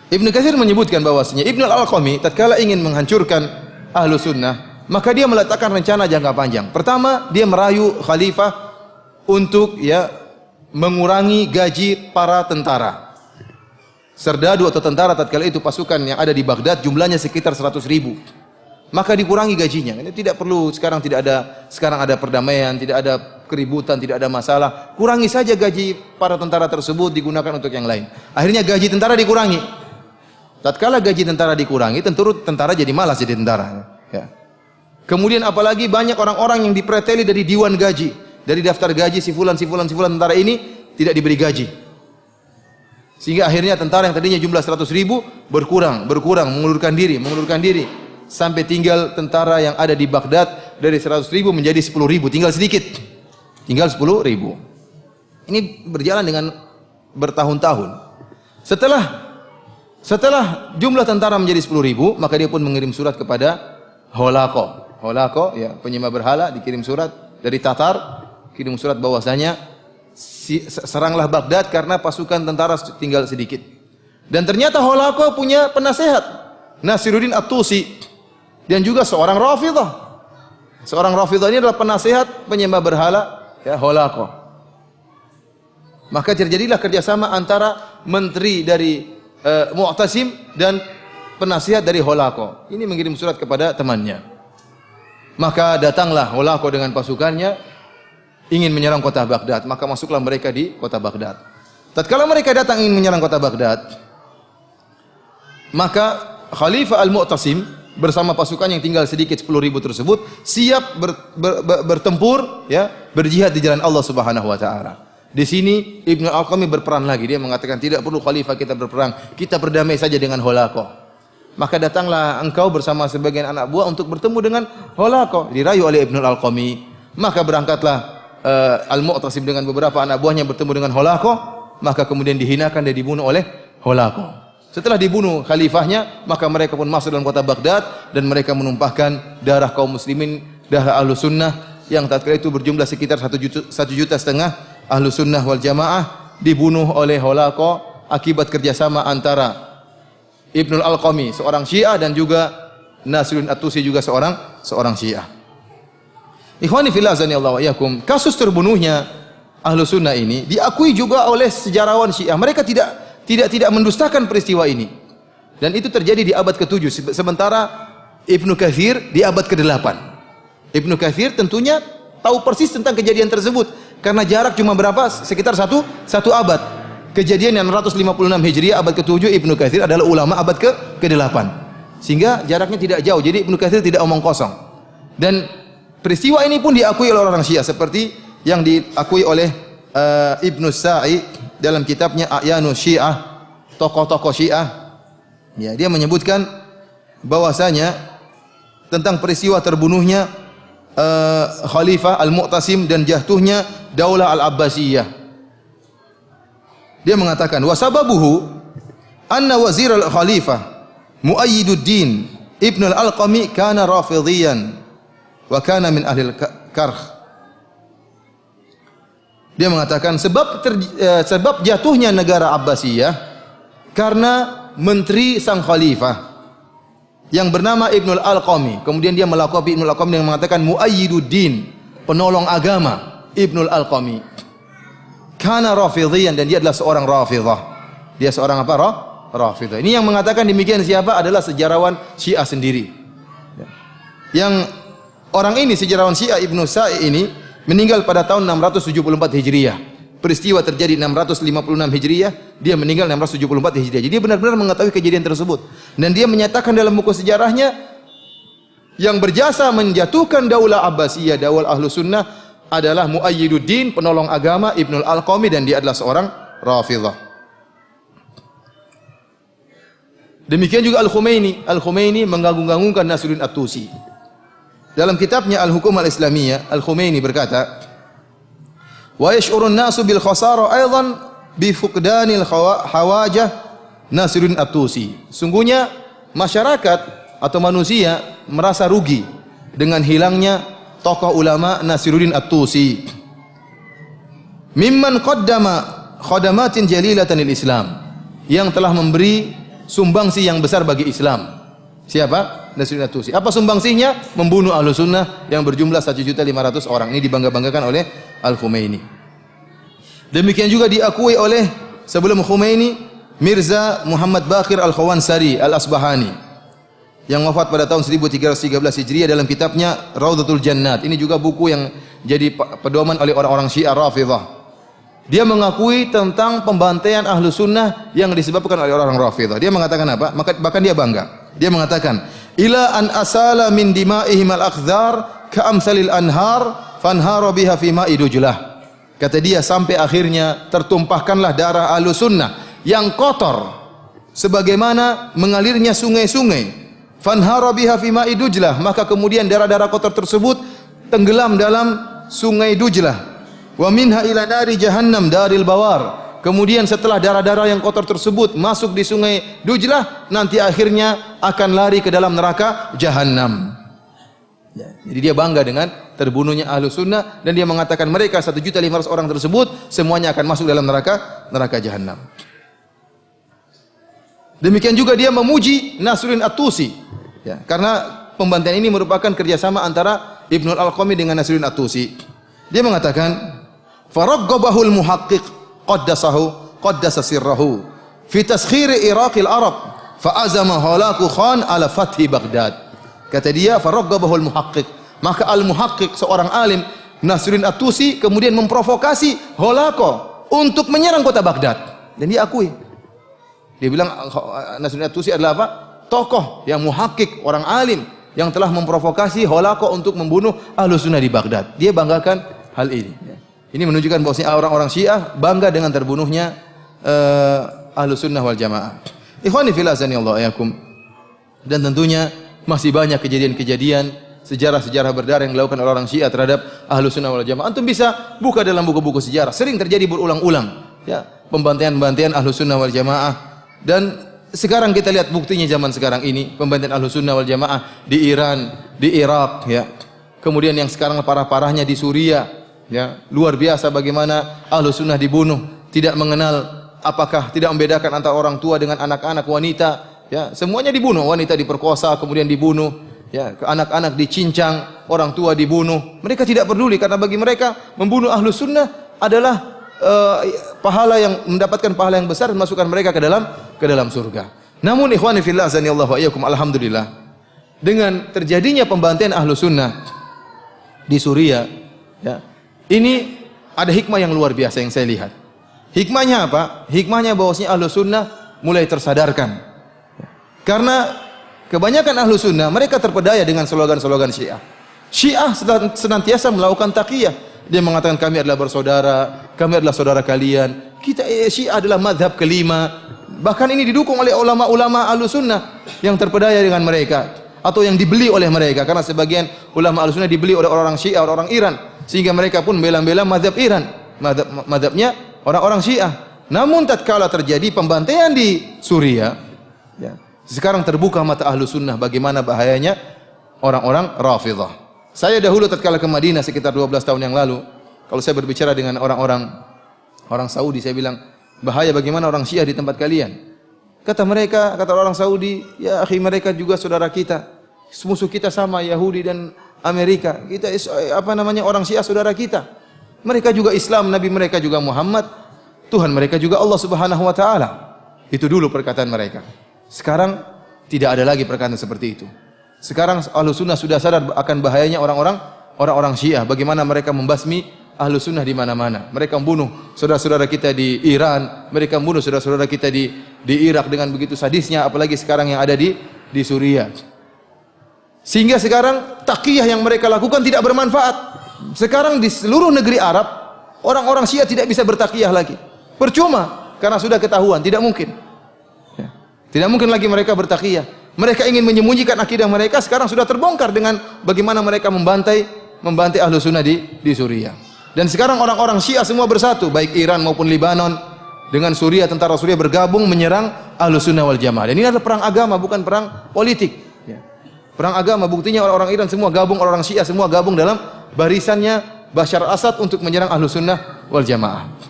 Ibnu Katsir menyebutkan bahwasanya Ibnu Al-Alqami tatkala ingin menghancurkan Ahlus Sunnah, maka dia meletakkan rencana jangka panjang. Pertama, dia merayu khalifah untuk, ya, mengurangi gaji para tentara. Serdadu atau tentara tatkala itu pasukan yang ada di Baghdad jumlahnya sekitar 100.000. Maka dikurangi gajinya. Ini tidak perlu, sekarang ada perdamaian, tidak ada keributan, tidak ada masalah. Kurangi saja gaji para tentara tersebut, digunakan untuk yang lain. Akhirnya gaji tentara dikurangi. Tatkala gaji tentara dikurangi, tentara jadi malas jadi tentara. Ya. Kemudian apalagi banyak orang-orang yang dipreteli dari diwan gaji, dari daftar gaji si fulan tentara ini tidak diberi gaji. Sehingga akhirnya tentara yang tadinya jumlah 100.000 berkurang, mengundurkan diri, sampai tinggal tentara yang ada di Baghdad dari 100.000 menjadi 10.000, tinggal sedikit, tinggal 10.000. Ini berjalan dengan bertahun-tahun. Setelah jumlah tentara menjadi 10.000, maka dia pun mengirim surat kepada Holako, ya, penyembah berhala, dikirim surat dari Tatar, kirim surat bahwasanya seranglah Baghdad karena pasukan tentara tinggal sedikit. Dan ternyata Holako punya penasehat, Nasiruddin At-Tusi, dan juga seorang Rafidhah. Seorang Rafidhah ini adalah penasehat penyembah berhala, ya, Holako. Maka terjadilah kerjasama antara menteri dari Mu'tasim dan penasihat dari Holako. Ini mengirim surat kepada temannya. Maka datanglah Holako dengan pasukannya ingin menyerang kota Baghdad, maka masuklah mereka di kota Baghdad. Tatkala mereka datang ingin menyerang kota Baghdad, maka Khalifah Al-Mu'tasim bersama pasukan yang tinggal sedikit 10.000 tersebut siap bertempur, ya, berjihad di jalan Allah Subhanahu wa taala. Di sini Ibnu Al-Alqami berperan lagi. Dia mengatakan tidak perlu khalifah kita berperang, kita berdamai saja dengan Holako. Maka datanglah engkau bersama sebagian anak buah untuk bertemu dengan Holako. Dirayu oleh Ibnu Al-Alqami. Maka berangkatlah Al-Mu'tasim dengan beberapa anak buahnya bertemu dengan Holako. Maka kemudian dihinakan dan dibunuh oleh Holako. Setelah dibunuh khalifahnya, maka mereka pun masuk dalam kota Baghdad dan mereka menumpahkan darah kaum muslimin, darah ahlu sunnah yang tatkala itu berjumlah sekitar 1,5 juta ahlu sunnah wal jamaah dibunuh oleh Holako akibat kerjasama antara Ibnul Alqami seorang Syiah dan juga Nasruddin At-Tusi juga seorang Syiah. Ikhwani fillah azanillahu wa iyyakum, kasus terbunuhnya ahlu sunnah ini diakui juga oleh sejarawan Syiah. Mereka tidak mendustakan peristiwa ini. Dan itu terjadi di abad ke-7, sementara Ibnu Katsir di abad ke-8. Ibnu Katsir tentunya tahu persis tentang kejadian tersebut karena jarak cuma berapa? Sekitar satu abad. Kejadian yang 656 Hijriah abad ke-7, Ibnu Katsir adalah ulama abad ke-8. Sehingga jaraknya tidak jauh. Jadi Ibnu Katsir tidak omong kosong. Dan peristiwa ini pun diakui oleh orang Syiah seperti yang diakui oleh Ibnu Sa'i dalam kitabnya A'yanu Syiah, tokoh-tokoh Syiah. Ya, dia menyebutkan bahwasanya tentang peristiwa terbunuhnya Khalifah Al-Mu'tasim dan jatuhnya Daulah Al-Abbasiyah. Dia mengatakan wasababuhu anna wazir al-khalifah Muayyiduddin Ibn al-Alqami kana rafidhiyan wa kana min ahli al-karh. Dia mengatakan sebab jatuhnya negara Abbasiyah karena menteri sang khalifah yang bernama Ibnul Alqami. Kemudian dia melaqabi Ibnul Alqami yang mengatakan Muayyiduddin, penolong agama Ibnul Alqami. Kana rafidhiyan, dan dia adalah seorang Rafidhah. Dia seorang apa? Rafidhah. Ini yang mengatakan demikian siapa? Adalah sejarawan Syiah sendiri. Yang orang ini, sejarawan Syiah Ibnu Sa'i ini meninggal pada tahun 674 Hijriah. Peristiwa terjadi 656 Hijriah, dia meninggal 674 Hijriah. Jadi dia benar-benar mengetahui kejadian tersebut. Dan dia menyatakan dalam buku sejarahnya yang berjasa menjatuhkan Daulah Abbasiyah, Daulah Ahlu Sunnah adalah Muayyiduddin, penolong agama Ibnul Alqami, dan dia adalah seorang Rafidhah. Demikian juga Al-Khumaini. Al-Khumaini mengganggu-ganggukan Nasruddin At-Tusi. Dalam kitabnya Al-Hukum Al-Islamiyah, Al-Khumaini berkata, wa yash'urun nasu bil khasara aidan bi fuqdanil hawajah Nasruddin At-Tusi. Sungguhnya masyarakat atau manusia merasa rugi dengan hilangnya tokoh ulama Nasruddin At-Tusi. Mimman qaddama khadamatin jalilatan lil Islam, yang telah memberi sumbangsi yang besar bagi Islam. Siapa? Nasruddin At-Tusi. Apa sumbangsinya? Membunuh ahlu sunnah yang berjumlah 1.500.000 orang. Ini dibangga-banggakan oleh Al-Khumaini. Demikian juga diakui oleh sebelum Khumaini Mirza Muhammad Baqir Al-Khawansari Al-Asbahani yang wafat pada tahun 1313 Hijriah dalam kitabnya Raudhatul Jannat. Ini juga buku yang jadi pedoman oleh orang-orang Syiah Rafidhah. Dia mengakui tentang pembantaian ahlu sunnah yang disebabkan oleh orang Rafidhah. Dia mengatakan apa? Bahkan dia bangga. Dia mengatakan, ila an asala min dima'ihim al-akhdhar ka'amsalil anhar fanhara biha fi ma'i dujlah. Kata dia, sampai akhirnya tertumpahkanlah darah ahlu sunnah yang kotor sebagaimana mengalirnya sungai-sungai. Fanhara biha fi ma'i dujlah, maka kemudian darah-darah kotor tersebut tenggelam dalam sungai Dujlah. Wa minha ila nari jahannam daril bawar. Kemudian setelah darah-darah yang kotor tersebut masuk di sungai Dujlah, nanti akhirnya akan lari ke dalam neraka Jahannam. Ya, jadi dia bangga dengan terbunuhnya ahlu sunnah, dan dia mengatakan mereka 1.500.000 orang tersebut semuanya akan masuk dalam neraka Jahannam. Demikian juga dia memuji Nasruddin At-Tusi, ya, karena pembantaian ini merupakan kerjasama antara Ibnul Alqami dengan Nasruddin At-Tusi. Dia mengatakan, faraggabahul muhaqqiq qaddasa sirrahu fi taskhiri Iraqil Arab fa azama halaku khan ala fathi Baghdad. Kata dia, faraggabahul muhaqqiq, Maka Al-Muhaqqiq, seorang alim, Nasruddin At-Tusi, kemudian memprovokasi Holako untuk menyerang kota Baghdad. Dan dia akui. Dia bilang Nasruddin At-Tusi adalah apa? Tokoh yang muhakkik, orang alim yang telah memprovokasi Holako untuk membunuh Ahlussunnah di Baghdad. Dia banggakan hal ini. Ini menunjukkan bahwasanya orang-orang Syiah bangga dengan terbunuhnya Ahlussunnah wal Jamaah. Ikhwani fillah azanillahu iyyakum. Dan tentunya masih banyak kejadian-kejadian, sejarah-sejarah berdarah yang dilakukan oleh orang Syiah terhadap Ahlussunnah wal Jamaah. Antum bisa buka dalam buku-buku sejarah, sering terjadi berulang-ulang, ya, pembantaian-pembantaian Ahlussunnah wal Jamaah. Dan sekarang kita lihat buktinya zaman sekarang ini, pembantaian Ahlussunnah wal Jamaah di Iran, di Irak, ya. Kemudian yang sekarang parah-parahnya di Suriah, ya. Luar biasa bagaimana Ahlussunnah dibunuh, tidak mengenal apakah, tidak membedakan antara orang tua dengan anak-anak, wanita, ya. Semuanya dibunuh, wanita diperkosa kemudian dibunuh. Ya, anak-anak dicincang, orang tua dibunuh. Mereka tidak peduli karena bagi mereka membunuh Ahlussunnah adalah pahala yang mendapatkan pahala yang besar, memasukkan mereka ke dalam surga. Namun ikhwani fillah azanillahu wa iyyakum, alhamdulillah, dengan terjadinya pembantaian Ahlussunnah di Suriah, ya, ini ada hikmah yang luar biasa yang saya lihat. Hikmahnya apa? Hikmahnya bahwasanya Ahlussunnah mulai tersadarkan. Karena kebanyakan Ahlussunnah mereka terpedaya dengan slogan-slogan Syiah. Syiah senantiasa melakukan taqiyah. Dia mengatakan kami adalah bersaudara, kami adalah saudara kalian. Kita Syiah adalah mazhab kelima. Bahkan ini didukung oleh ulama-ulama Ahlussunnah yang terpedaya dengan mereka atau yang dibeli oleh mereka, karena sebagian ulama Ahlussunnah dibeli oleh orang Syiah, orang Iran, sehingga mereka pun membela-bela mazhab Iran, mazhabnya orang-orang Syiah. Namun tatkala terjadi pembantaian di Suriah, ya, sekarang terbuka mata Ahlussunnah bagaimana bahayanya orang-orang Rafidhah. Saya dahulu tatkala ke Madinah sekitar 12 tahun yang lalu, kalau saya berbicara dengan orang Saudi, saya bilang, bahaya bagaimana orang Syiah di tempat kalian. Kata mereka, kata orang Saudi, ya akhi, mereka juga saudara kita. Musuh kita sama, Yahudi dan Amerika. Kita orang Syiah saudara kita. Mereka juga Islam, Nabi mereka juga Muhammad, Tuhan mereka juga Allah Subhanahu wa taala. Itu dulu perkataan mereka. Sekarang tidak ada lagi perkataan seperti itu. Sekarang Ahlussunnah sudah sadar akan bahayanya orang-orang Syiah, bagaimana mereka membasmi Ahlussunnah di mana-mana. Mereka membunuh saudara-saudara kita di Iran, mereka membunuh saudara-saudara kita di Irak dengan begitu sadisnya, apalagi sekarang yang ada di Suriah. Sehingga sekarang taqiyah yang mereka lakukan tidak bermanfaat. Sekarang di seluruh negeri Arab, orang-orang Syiah tidak bisa bertaqiyah lagi. Percuma, karena sudah ketahuan, tidak mungkin. Tidak mungkin lagi mereka bertaqiyah. Mereka ingin menyembunyikan akidah mereka, sekarang sudah terbongkar dengan bagaimana mereka membantai Ahlussunnah di Suriah. Dan sekarang orang-orang Syiah semua bersatu, baik Iran maupun Libanon dengan Suriah, tentara Suriah bergabung menyerang Ahlussunnah wal Jamaah. Dan ini adalah perang agama, bukan perang politik. Ya. Perang agama, buktinya orang-orang Iran semua gabung, orang Syiah semua gabung dalam barisannya Bashar al-Assad untuk menyerang Ahlussunnah wal Jamaah.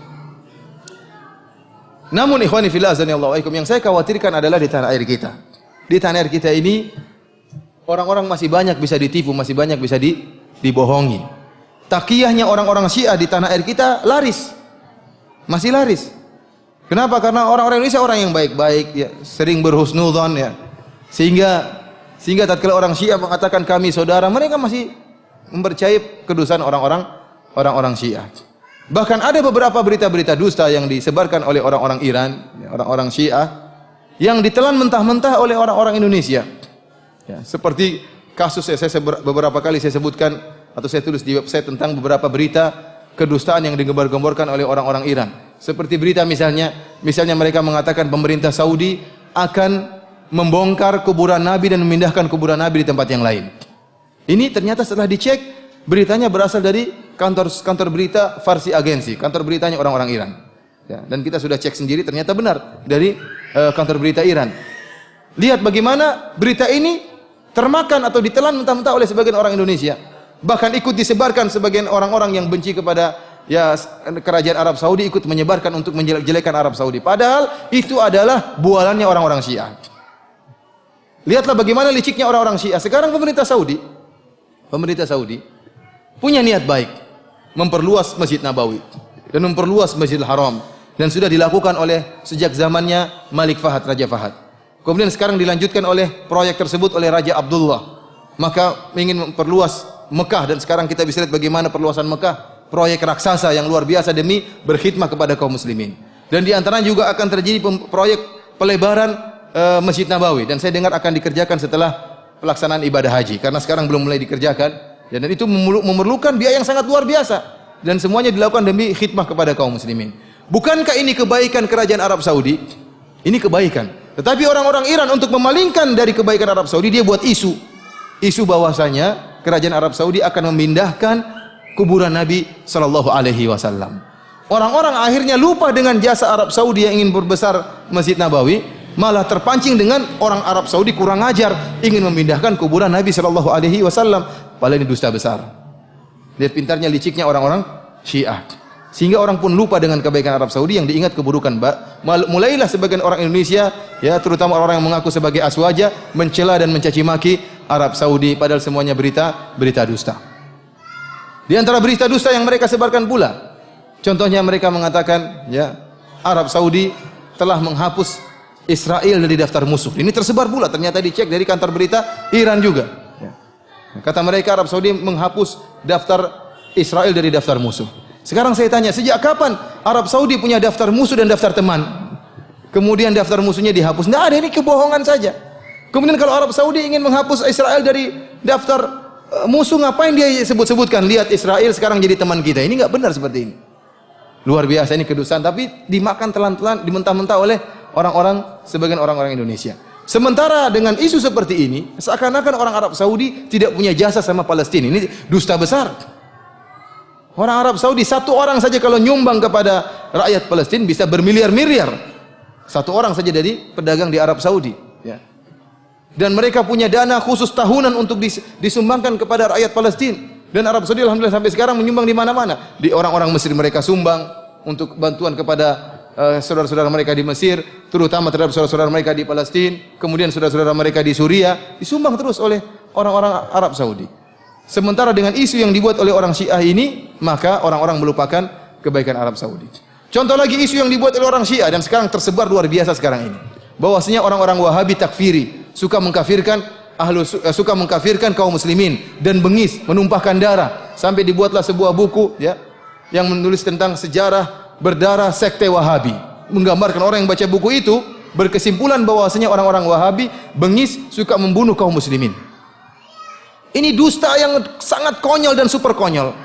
Namun ikhwani fillah azanillahu wa iyyakum, yang saya khawatirkan adalah di tanah air kita. Di tanah air kita ini orang-orang masih banyak bisa ditipu, masih banyak bisa dibohongi. Taqiyahnya orang-orang Syiah di tanah air kita laris. Masih laris. Kenapa? Karena orang-orang Indonesia orang yang baik-baik, ya, sering berhusnudzon, ya. Sehingga tatkala orang Syiah mengatakan kami saudara, mereka masih mempercayai kedustaan orang-orang Syiah. Bahkan ada beberapa berita-berita dusta yang disebarkan oleh orang-orang Iran, orang-orang Syiah, yang ditelan mentah-mentah oleh orang-orang Indonesia. Ya, seperti kasus beberapa kali saya sebutkan atau saya tulis di website tentang beberapa berita kedustaan yang digembar-gemborkan oleh orang-orang Iran. Seperti berita misalnya mereka mengatakan pemerintah Saudi akan membongkar kuburan Nabi dan memindahkan kuburan Nabi di tempat yang lain. Ini ternyata setelah dicek, beritanya berasal dari kantor berita Farsi Agency, kantor beritanya orang-orang Iran. Ya, dan kita sudah cek sendiri, ternyata benar dari kantor berita Iran. Lihat bagaimana berita ini termakan atau ditelan mentah-mentah oleh sebagian orang Indonesia. Bahkan ikut disebarkan sebagian orang-orang yang benci kepada kerajaan Arab Saudi, ikut menyebarkan untuk menjelek-jelekan Arab Saudi. Padahal itu adalah bualannya orang-orang Syiah. Lihatlah bagaimana liciknya orang-orang Syiah. Sekarang pemerintah Saudi punya niat baik memperluas Masjid Nabawi dan memperluas Masjidil Haram, dan sudah dilakukan oleh sejak zamannya Malik Fahad, Raja Fahad. Kemudian sekarang dilanjutkan oleh proyek tersebut oleh Raja Abdullah. Maka ingin memperluas Mekah, dan sekarang kita bisa lihat bagaimana perluasan Mekah, proyek raksasa yang luar biasa demi berkhidmah kepada kaum muslimin. Dan di antaranya juga akan terjadi proyek pelebaran Masjid Nabawi, dan saya dengar akan dikerjakan setelah pelaksanaan ibadah haji, karena sekarang belum mulai dikerjakan, dan itu memerlukan biaya yang sangat luar biasa, dan semuanya dilakukan demi khidmah kepada kaum muslimin. Bukankah ini kebaikan kerajaan Arab Saudi? Ini kebaikan. Tetapi orang-orang Iran untuk memalingkan dari kebaikan Arab Saudi, dia buat isu bahwasanya kerajaan Arab Saudi akan memindahkan kuburan Nabi sallallahu alaihi wasallam. Orang-orang akhirnya lupa dengan jasa Arab Saudi yang ingin berbesar Masjid Nabawi, malah terpancing dengan orang Arab Saudi kurang ajar ingin memindahkan kuburan Nabi sallallahu alaihi wasallam. Padahal ini dusta besar. Lihat pintarnya, liciknya orang-orang Syiah. Sehingga orang pun lupa dengan kebaikan Arab Saudi, yang diingat keburukan. Mulailah sebagian orang Indonesia, ya, terutama orang yang mengaku sebagai aswaja, mencela dan mencaci maki Arab Saudi, padahal semuanya berita dusta. Di antara berita dusta yang mereka sebarkan pula, contohnya mereka mengatakan, ya, Arab Saudi telah menghapus Israel dari daftar musuh. Ini tersebar pula, ternyata dicek dari kantor berita Iran juga. Ya. Kata mereka Arab Saudi menghapus daftar Israel dari daftar musuh. Sekarang saya tanya, sejak kapan Arab Saudi punya daftar musuh dan daftar teman? Kemudian daftar musuhnya dihapus. Tidak ada, ini kebohongan saja. Kemudian kalau Arab Saudi ingin menghapus Israel dari daftar musuh, ngapain dia sebut-sebutkan? Lihat, Israel sekarang jadi teman kita. Ini nggak benar seperti ini. Luar biasa, ini kedustaan, tapi dimakan telan-telan, dimentah-mentah oleh orang-orang, sebagian orang-orang Indonesia. Sementara dengan isu seperti ini, seakan-akan orang Arab Saudi tidak punya jasa sama Palestina. Ini dusta besar. Orang Arab Saudi, satu orang saja kalau nyumbang kepada rakyat Palestina bisa bermiliar-miliar. Satu orang saja dari pedagang di Arab Saudi, ya. Dan mereka punya dana khusus tahunan untuk disumbangkan kepada rakyat Palestina. Dan Arab Saudi alhamdulillah sampai sekarang menyumbang di mana-mana. Di orang-orang Mesir mereka sumbang untuk bantuan kepada saudara-saudara mereka di Mesir, terutama terhadap saudara-saudara mereka di Palestina, kemudian saudara-saudara mereka di Suriah, disumbang terus oleh orang-orang Arab Saudi. Sementara dengan isu yang dibuat oleh orang Syiah ini, maka orang-orang melupakan kebaikan Arab Saudi. Contoh lagi isu yang dibuat oleh orang Syiah dan sekarang tersebar luar biasa sekarang ini. Bahwasanya orang-orang Wahabi takfiri, suka mengkafirkan kaum muslimin dan bengis, menumpahkan darah, sampai dibuatlah sebuah buku, ya, yang menulis tentang sejarah berdarah sekte Wahabi. Menggambarkan orang yang baca buku itu berkesimpulan bahwasanya orang-orang Wahabi bengis, suka membunuh kaum muslimin. Ini dusta yang sangat konyol dan super konyol.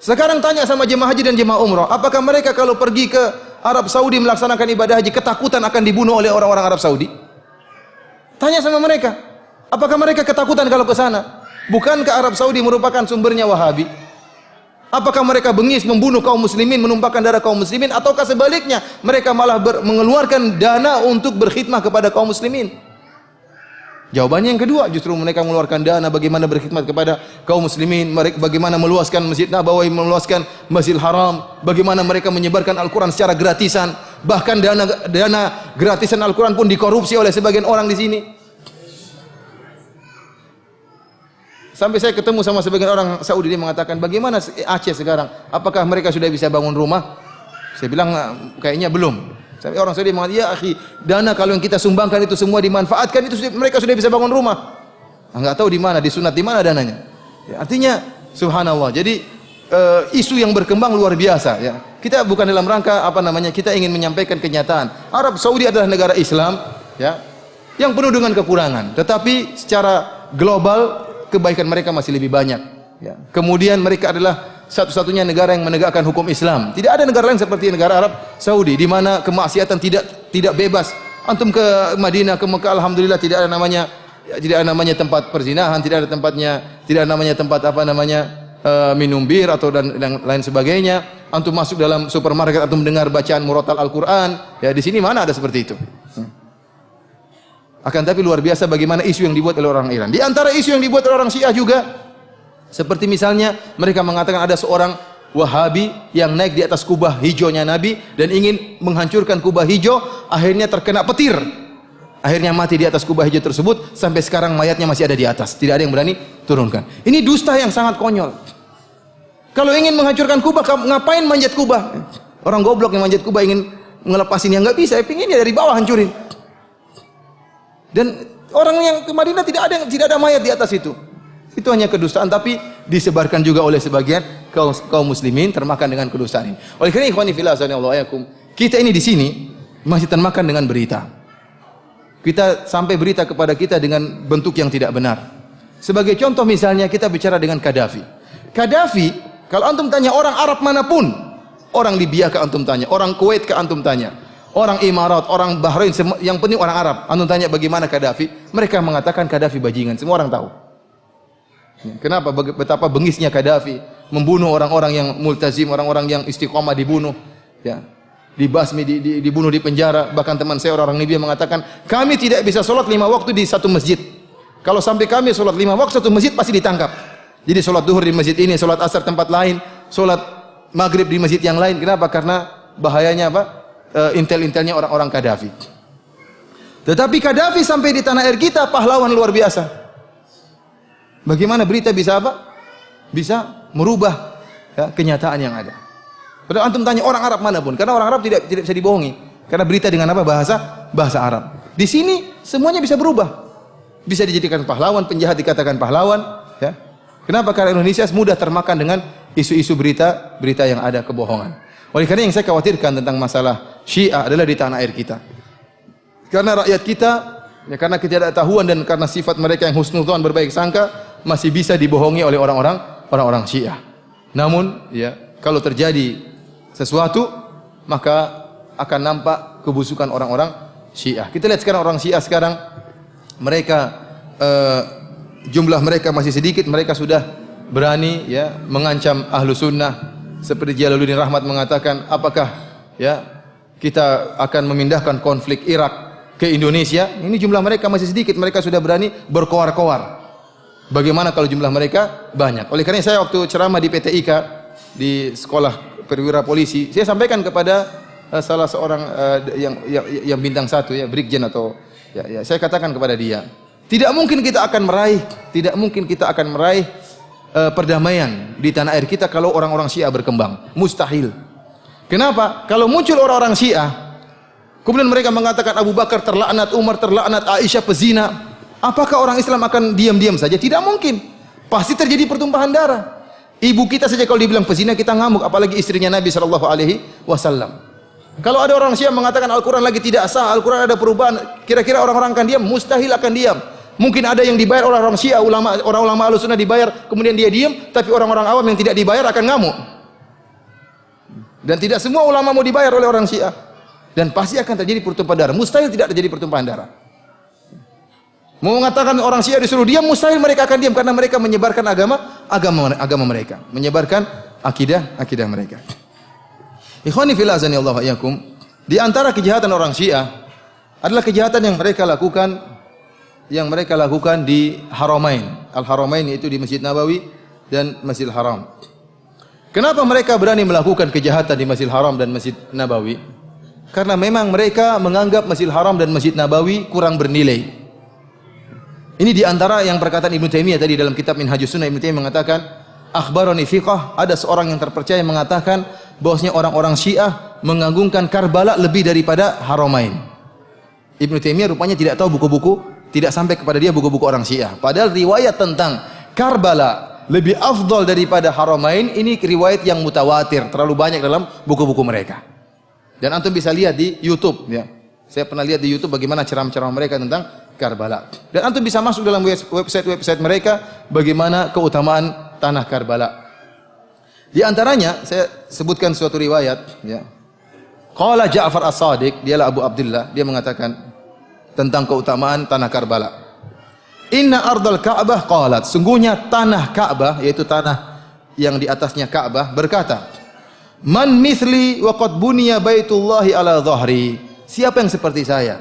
Sekarang tanya sama jemaah haji dan jemaah umrah, apakah mereka kalau pergi ke Arab Saudi melaksanakan ibadah haji ketakutan akan dibunuh oleh orang-orang Arab Saudi? Tanya sama mereka, apakah mereka ketakutan kalau ke sana? Bukankah Arab Saudi merupakan sumbernya Wahabi? Apakah mereka bengis membunuh kaum muslimin, menumpahkan darah kaum muslimin, ataukah sebaliknya mereka malah mengeluarkan dana untuk berkhidmah kepada kaum muslimin? Jawabannya yang kedua, justru mereka mengeluarkan dana bagaimana berkhidmat kepada kaum muslimin, mereka bagaimana meluaskan Masjid Nabawi, meluaskan Masjidil Haram, bagaimana mereka menyebarkan Al-Quran secara gratisan, bahkan dana gratisan Al-Quran pun dikorupsi oleh sebagian orang di sini. Sampai saya ketemu sama sebagian orang Saudi, dia mengatakan, bagaimana Aceh sekarang? Apakah mereka sudah bisa bangun rumah? Saya bilang, kayaknya belum. Sampai orang Saudi mengatakan, ya akhi, dana kalau yang kita sumbangkan itu semua dimanfaatkan, itu mereka sudah bisa bangun rumah. Enggak tahu di mana, disunat di mana dananya. Ya, artinya, subhanallah. Jadi isu yang berkembang luar biasa. Ya. Kita bukan dalam rangka kita ingin menyampaikan kenyataan. Arab Saudi adalah negara Islam, ya, yang penuh dengan kekurangan. Tetapi secara global kebaikan mereka masih lebih banyak. Ya. Kemudian mereka adalah satu-satunya negara yang menegakkan hukum Islam. Tidak ada negara lain seperti negara Arab Saudi di mana kemaksiatan tidak bebas. Antum ke Madinah, ke Mekah, alhamdulillah tidak ada namanya tempat perzinahan, tidak ada namanya tempat minum bir atau dan lain sebagainya. Antum masuk dalam supermarket, antum mendengar bacaan murattal Al-Qur'an. Ya, di sini mana ada seperti itu? Akan tapi luar biasa bagaimana isu yang dibuat oleh orang Iran. Di antara isu yang dibuat oleh orang Syiah juga, seperti misalnya mereka mengatakan ada seorang Wahabi yang naik di atas kubah hijaunya Nabi dan ingin menghancurkan kubah hijau, akhirnya terkena petir. Akhirnya mati di atas kubah hijau tersebut, sampai sekarang mayatnya masih ada di atas. Tidak ada yang berani turunkan. Ini dusta yang sangat konyol. Kalau ingin menghancurkan kubah, ngapain manjat kubah? Orang goblok yang manjat kubah ingin ngelepasin yang nggak bisa, pinginnya dari bawah hancurin. Dan orang yang ke Madinah tidak ada mayat di atas itu. Itu hanya kedustaan, tapi disebarkan juga oleh sebagian kaum muslimin, termakan dengan kedustaan ini. Oleh karena ikhwani fillah azanillahu ayakum, kita ini di sini masih termakan dengan berita. Kita sampai berita kepada kita dengan bentuk yang tidak benar. Sebagai contoh misalnya kita bicara dengan Qaddafi. Qaddafi, kalau antum tanya orang Arab manapun, orang Libya ke antum tanya, orang Kuwait ke antum tanya, orang Emirat, orang Bahrain, yang penting orang Arab, antum tanya bagaimana Qaddafi, mereka mengatakan Qaddafi bajingan, semua orang tahu. Kenapa? Betapa bengisnya Qaddafi membunuh orang-orang yang multazim, orang-orang yang istiqomah dibunuh, ya, dibasmi, dibunuh di penjara. Bahkan teman saya orang Libya mengatakan, kami tidak bisa sholat 5 waktu di satu masjid. Kalau sampai kami sholat 5 waktu satu masjid pasti ditangkap. Jadi sholat duhur di masjid ini, sholat asar tempat lain, sholat maghrib di masjid yang lain. Kenapa? Karena bahayanya apa? Intel-intelnya orang-orang Qaddafi. Tetapi Qaddafi sampai di tanah air kita pahlawan luar biasa. Bagaimana berita bisa apa? Bisa merubah, ya, kenyataan yang ada. Padahal antum tanya orang Arab manapun, karena orang Arab tidak bisa dibohongi. Karena berita dengan apa? Bahasa Arab. Di sini semuanya bisa berubah. Bisa dijadikan pahlawan, penjahat dikatakan pahlawan, ya. Kenapa? Karena Indonesia mudah termakan dengan isu-isu berita yang ada kebohongan. Oleh karena yang saya khawatirkan tentang masalah Syiah adalah di tanah air kita. Karena rakyat kita, ya, karena ketidaktahuan dan karena sifat mereka yang husnudzon, berbaik sangka, masih bisa dibohongi oleh orang-orang Syiah. Namun, ya, kalau terjadi sesuatu, maka akan nampak kebusukan orang-orang Syiah. Kita lihat sekarang orang Syiah sekarang, mereka jumlah mereka masih sedikit, mereka sudah berani, ya, mengancam ahlu sunnah. Seperti Jalaluddin Rahmat mengatakan, apakah, ya, kita akan memindahkan konflik Irak ke Indonesia? Ini jumlah mereka masih sedikit, mereka sudah berani berkoar-koar. Bagaimana kalau jumlah mereka banyak? Oleh karena saya waktu ceramah di PTIK, di sekolah perwira polisi, saya sampaikan kepada salah seorang yang bintang 1, ya, Brigjen atau, ya, saya katakan kepada dia, tidak mungkin kita akan meraih perdamaian di tanah air kita kalau orang-orang Syiah berkembang. Mustahil. Kenapa? Kalau muncul orang-orang Syiah, kemudian mereka mengatakan Abu Bakar terlaknat, Umar terlaknat, Aisyah pezina, apakah orang Islam akan diam-diam saja? Tidak mungkin. Pasti terjadi pertumpahan darah. Ibu kita saja kalau dibilang pezina kita ngamuk, apalagi istrinya Nabi SAW. Kalau ada orang Syiah mengatakan Al-Quran lagi tidak sah, Al-Quran ada perubahan, kira-kira orang-orang akan diam? Mustahil akan diam. Mungkin ada yang dibayar orang-orang Syiah, orang-ulama Ahlussunnah dibayar, kemudian dia diam, tapi orang-orang awam yang tidak dibayar akan ngamuk. Dan tidak semua ulama mau dibayar oleh orang Syiah. Dan pasti akan terjadi pertumpahan darah. Mustahil tidak terjadi pertumpahan darah. Mau mengatakan orang Syiah disuruh diam, mustahil mereka akan diam karena mereka menyebarkan agama mereka, menyebarkan akidah mereka. Ikhwani fillah azanillahu iyyakum, di antara kejahatan orang Syiah adalah kejahatan yang mereka lakukan di Haramain. Al-Haramain itu di Masjid Nabawi dan Masjidil Haram. Kenapa mereka berani melakukan kejahatan di Masjidil Haram dan Masjid Nabawi? Karena memang mereka menganggap Masjidil Haram dan Masjid Nabawi kurang bernilai. Ini di antara yang perkataan Ibnu Taimiyah tadi dalam kitab Minhajus Sunnah. Ibnu Taimiyah mengatakan, akhbarani thiqah, ada seorang yang terpercaya mengatakan bahwasanya orang-orang Syiah mengagungkan Karbala lebih daripada Haramain. Ibnu Taimiyah rupanya tidak tahu buku-buku, tidak sampai kepada dia buku-buku orang Syiah. Padahal riwayat tentang Karbala lebih afdal daripada Haramain ini riwayat yang mutawatir, terlalu banyak dalam buku-buku mereka. Dan antum bisa lihat di YouTube, ya. Saya pernah lihat di YouTube bagaimana ceramah-ceramah mereka tentang Karbala. Dan antum bisa masuk dalam website mereka bagaimana keutamaan tanah Karbala. Di antaranya saya sebutkan suatu riwayat, ya. Qala Ja'far As-Shadiq, dialah Abu Abdullah, dia mengatakan tentang keutamaan tanah Karbala. Inna ardal Ka'bah qalat, sungguhnya tanah Ka'bah, yaitu tanah yang di atasnya Ka'bah, berkata, man mithli wa qad buniya baitullahi ala dhahri. Siapa yang seperti saya?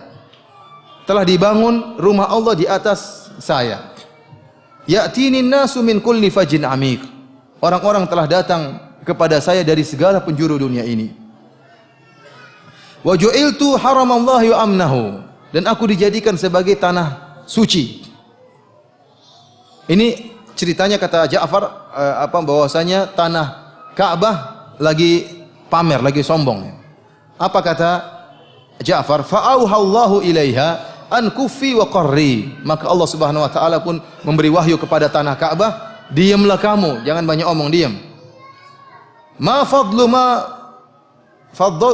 Telah dibangun rumah Allah di atas saya. Ya'tini nasu min kulli fajin amik. Orang-orang telah datang kepada saya dari segala penjuru dunia ini. Wa ju'iltu haramallahi wa amnahu. Dan aku dijadikan sebagai tanah suci. Ini ceritanya kata Ja'far bahwasanya tanah Ka'bah lagi pamer, lagi sombong. Apa kata Ja'far? Fa'auhallahu ilaiha an kufi wa qarri. Maka Allah Subhanahu wa taala pun memberi wahyu kepada tanah Ka'bah, diamlah kamu, jangan banyak omong, diam. Ma fadlu ma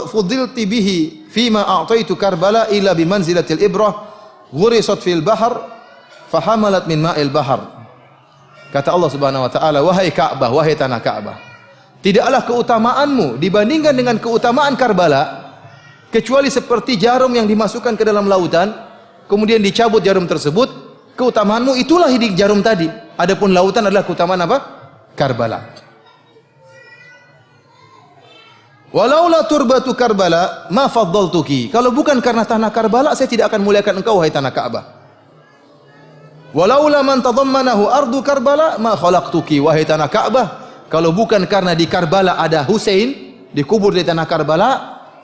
fudilti bihi fima a'taitu Karbala ila bimanzilatil ibrah ghurisat fil bahr fahamalat min ma'il bahr. Kata Allah Subhanahu wa taala, wahai Ka'bah, wahai tanah Ka'bah, tidaklah keutamaanmu dibandingkan dengan keutamaan Karbala kecuali seperti jarum yang dimasukkan ke dalam lautan, kemudian dicabut jarum tersebut, keutamaanmu itulah di jarum tadi. Adapun lautan adalah keutamaan apa? Karbala. Walaula turbatu Karbala ma faddaltuki. Kalau bukan karena tanah Karbala, saya tidak akan muliakan engkau wahai tanah Ka'bah. Walaula man tadammanahu ardu Karbala ma khalaqtuki. Wahai tanah Ka'bah, kalau bukan karena di Karbala ada Husain dikubur di tanah Karbala,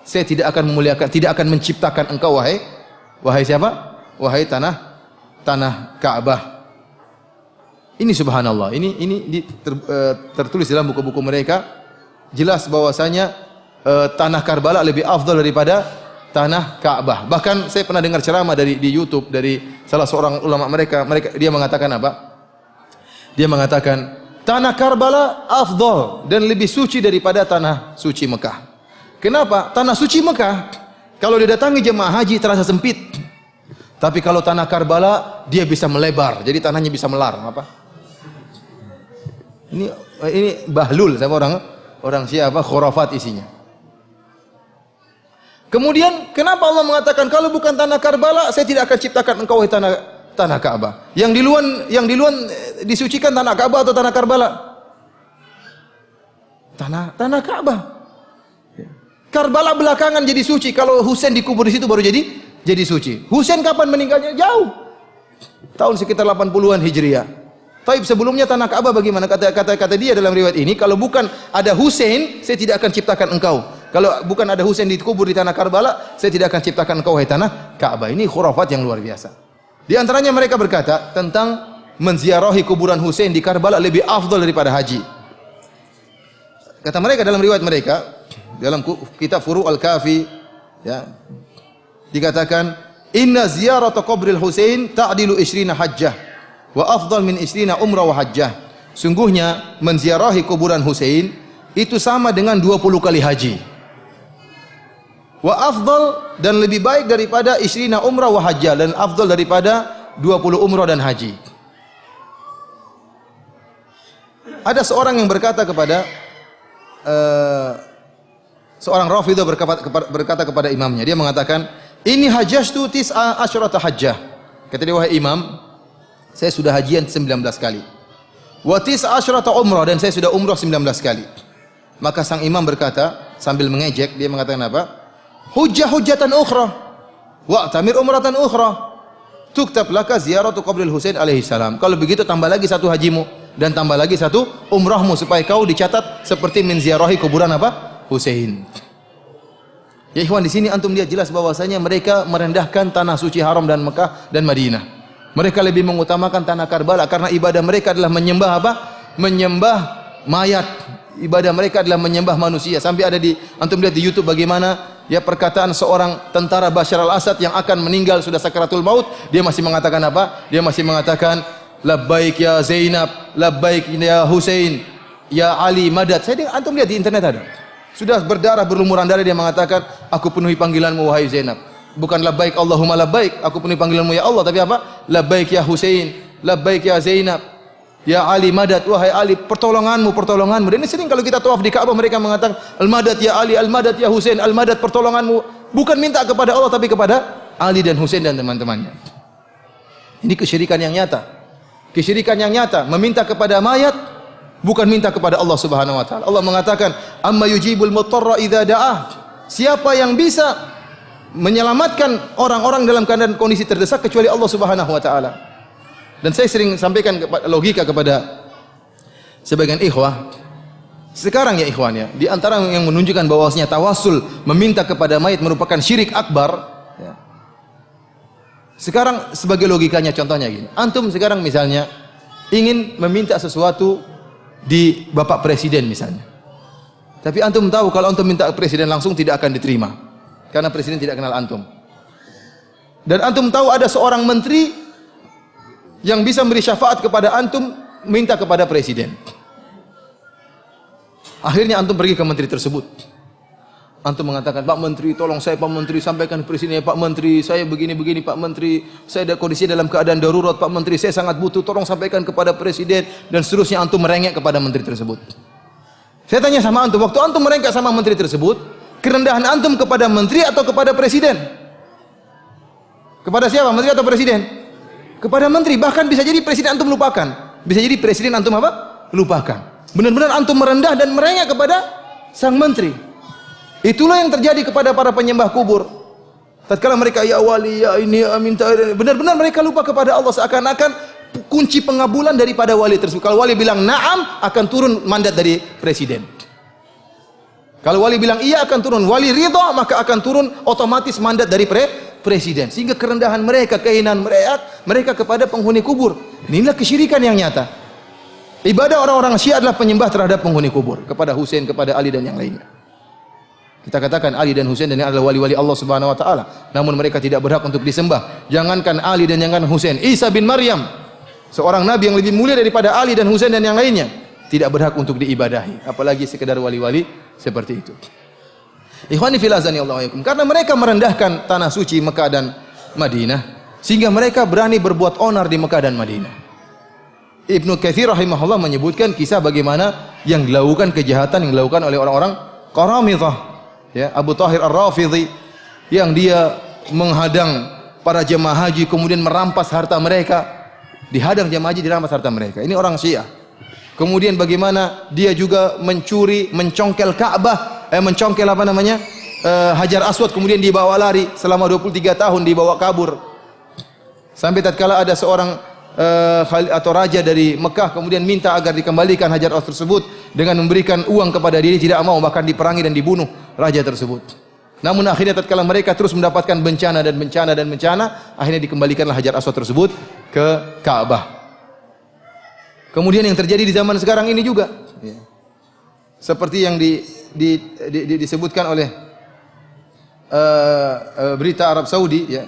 saya tidak akan memuliakan, tidak akan menciptakan engkau wahai siapa? Wahai tanah Ka'bah. Ini subhanallah. Ini tertulis dalam buku-buku mereka, jelas bahwasanya tanah Karbala lebih afdal daripada tanah Ka'bah. Bahkan saya pernah dengar ceramah di YouTube dari salah seorang ulama mereka dia mengatakan apa? Dia mengatakan tanah Karbala afdal dan lebih suci daripada tanah suci Mekah. Kenapa? Tanah suci Mekah kalau didatangi jemaah haji terasa sempit. Tapi kalau tanah Karbala dia bisa melebar. Jadi tanahnya bisa melar, apa? Ini bahlul sama orang siapa? Khurafat isinya. Kemudian kenapa Allah mengatakan kalau bukan tanah Karbala saya tidak akan ciptakan engkau wahai tanah Ka'bah. Yang duluan disucikan tanah Ka'bah atau tanah Karbala? Tanah Ka'bah. Karbala belakangan jadi suci. Kalau Husain dikubur di situ baru jadi suci. Husain kapan meninggalnya? Jauh. Tahun sekitar 80-an Hijriah. Taib sebelumnya tanah Ka'bah bagaimana? Kata dia dalam riwayat ini, kalau bukan ada Husain, saya tidak akan ciptakan engkau. Kalau bukan ada Husain dikubur di tanah Karbala, saya tidak akan ciptakan engkau wahai tanah Ka'bah. Ini khurafat yang luar biasa. Di antaranya mereka berkata tentang menziarahi kuburan Husain di Karbala lebih afdal daripada haji. Kata mereka dalam riwayat mereka, dalam kitab Furu' al-Kafi, ya, dikatakan inna ziyarata qabril Husain ta'dilu 20 hajjah wa afdal min 20 umrah wa hajjah. Sungguhnya menziarahi kuburan Husain itu sama dengan 20 kali haji. Wa afdal, dan lebih baik daripada 20 umrah wa hajjah, dan afdal daripada 20 umrah dan haji. Ada seorang yang berkata kepada seorang Rafidhah berkata kepada imamnya, dia mengatakan, ini hajjatu tis'a asyrata hajjah. Kata dia, wahai imam, saya sudah hajian 19 kali. Wa tis'a asyrata umrah, dan saya sudah umrah 19 kali. Maka sang imam berkata sambil mengejek, dia mengatakan apa? Hujjatan ukhra wa tamir umratan ukhra tuktab laka ziyaratu qabril Husain alaihi salam. Kalau begitu tambah lagi satu hajimu dan tambah lagi satu umrahmu supaya kau dicatat seperti menziarahi kuburan apa? Husain. Ya ikhwan, di sini antum lihat jelas bahwasanya mereka merendahkan tanah suci haram dan Mekah dan Madinah. Mereka lebih mengutamakan tanah Karbala karena ibadah mereka adalah menyembah apa? Menyembah mayat. Ibadah mereka adalah menyembah manusia. Sampai ada antum lihat di YouTube bagaimana ya perkataan seorang tentara Bashar al-Assad yang akan meninggal sudah sakaratul maut, dia masih mengatakan apa? Dia masih mengatakan labbaik ya Zainab, labbaik ya Husain, ya Ali madad. Antum lihat di internet ada. Sudah berdarah berlumuran darah dia mengatakan, aku penuhi panggilanmu wahai Zainab. Bukan labbaik Allahumma labbaik, aku penuhi panggilanmu ya Allah, tapi apa? Labbaik ya Husain, labbaik ya Zainab, ya Ali madad, wahai Ali pertolonganmu. Dan ini sering kalau kita tawaf di Ka'bah mereka mengatakan al-madad ya Ali, al-madad ya Husain, al-madad pertolonganmu. Bukan minta kepada Allah tapi kepada Ali dan Husain dan teman-temannya. Ini kesyirikan yang nyata. Kesyirikan yang nyata, meminta kepada mayat bukan minta kepada Allah Subhanahu wa taala. Allah mengatakan, "Amma yujibul muttarra idza da'ah." Siapa yang bisa menyelamatkan orang-orang dalam keadaan kondisi terdesak kecuali Allah Subhanahu wa taala. Dan saya sering sampaikan logika kepada sebagian ikhwah. Sekarang ya ikhwan ya, di antara yang menunjukkan bahwasanya tawasul meminta kepada mayit merupakan syirik akbar ya. Sekarang sebagai logikanya contohnya gini. Antum sekarang misalnya ingin meminta sesuatu di Bapak Presiden misalnya. Tapi antum tahu kalau antum minta presiden langsung tidak akan diterima. Karena presiden tidak kenal antum. Dan antum tahu ada seorang menteri yang bisa memberi syafaat kepada antum, minta kepada presiden. Akhirnya antum pergi ke menteri tersebut. Antum mengatakan, Pak Menteri, tolong saya Pak Menteri, sampaikan presiden, Pak Menteri, saya begini-begini Pak Menteri, saya ada kondisi dalam keadaan darurat Pak Menteri, saya sangat butuh, tolong sampaikan kepada presiden, dan seterusnya. Antum merengek kepada menteri tersebut. Saya tanya sama antum, waktu antum merengek sama menteri tersebut, kerendahan antum kepada menteri atau kepada presiden? Kepada siapa? Menteri atau presiden? Kepada menteri. Bahkan bisa jadi presiden antum lupakan. Bisa jadi presiden antum apa? Lupakan. Benar-benar antum merendah dan merengek kepada sang menteri. Itulah yang terjadi kepada para penyembah kubur. Tatkala mereka ya wali, ya ini, minta, benar-benar mereka lupa kepada Allah, seakan-akan kunci pengabulan daripada wali tersebut. Kalau wali bilang na'am, akan turun mandat dari presiden. Kalau wali bilang iya, akan turun. Wali ridha, maka akan turun otomatis mandat dari presiden. Sehingga kerendahan mereka, kehinaan mereka kepada penghuni kubur. Inilah kesyirikan yang nyata. Ibadah orang-orang Syiah adalah penyembah terhadap penghuni kubur, kepada Husain, kepada Ali dan yang lainnya. Kita katakan Ali dan Husain dan adalah wali-wali Allah Subhanahu wa taala, namun mereka tidak berhak untuk disembah. Jangankan Ali dan jangankan Husain, Isa bin Maryam, seorang nabi yang lebih mulia daripada Ali dan Husain dan yang lainnya, tidak berhak untuk diibadahi, apalagi sekedar wali-wali seperti itu. Ikhwani fil azani Allah yakum, karena mereka merendahkan tanah suci Mekah dan Madinah, sehingga mereka berani berbuat onar di Mekah dan Madinah. Ibnu Katsir rahimahullah menyebutkan kisah bagaimana yang dilakukan kejahatan yang dilakukan oleh orang-orang Qaramidhah, ya, Abu Tahir Ar-Rafidhi, yang dia menghadang para jemaah haji kemudian merampas harta mereka. Dihadang jemaah haji, dirampas harta mereka. Ini orang Syiah. Kemudian bagaimana dia juga mencuri, mencongkel Ka'bah, mencongkel apa namanya? Hajar Aswad, kemudian dibawa lari selama 23 tahun, dibawa kabur. Sampai tatkala ada seorang atau raja dari Mekah kemudian minta agar dikembalikan Hajar Aswad tersebut dengan memberikan uang kepada diri, tidak mau, bahkan diperangi dan dibunuh raja tersebut. Namun akhirnya tatkala mereka terus mendapatkan bencana dan bencana dan bencana, akhirnya dikembalikanlah Hajar Aswad tersebut ke Ka'bah. Kemudian yang terjadi di zaman sekarang ini juga, ya, seperti yang disebutkan oleh berita Arab Saudi, ya,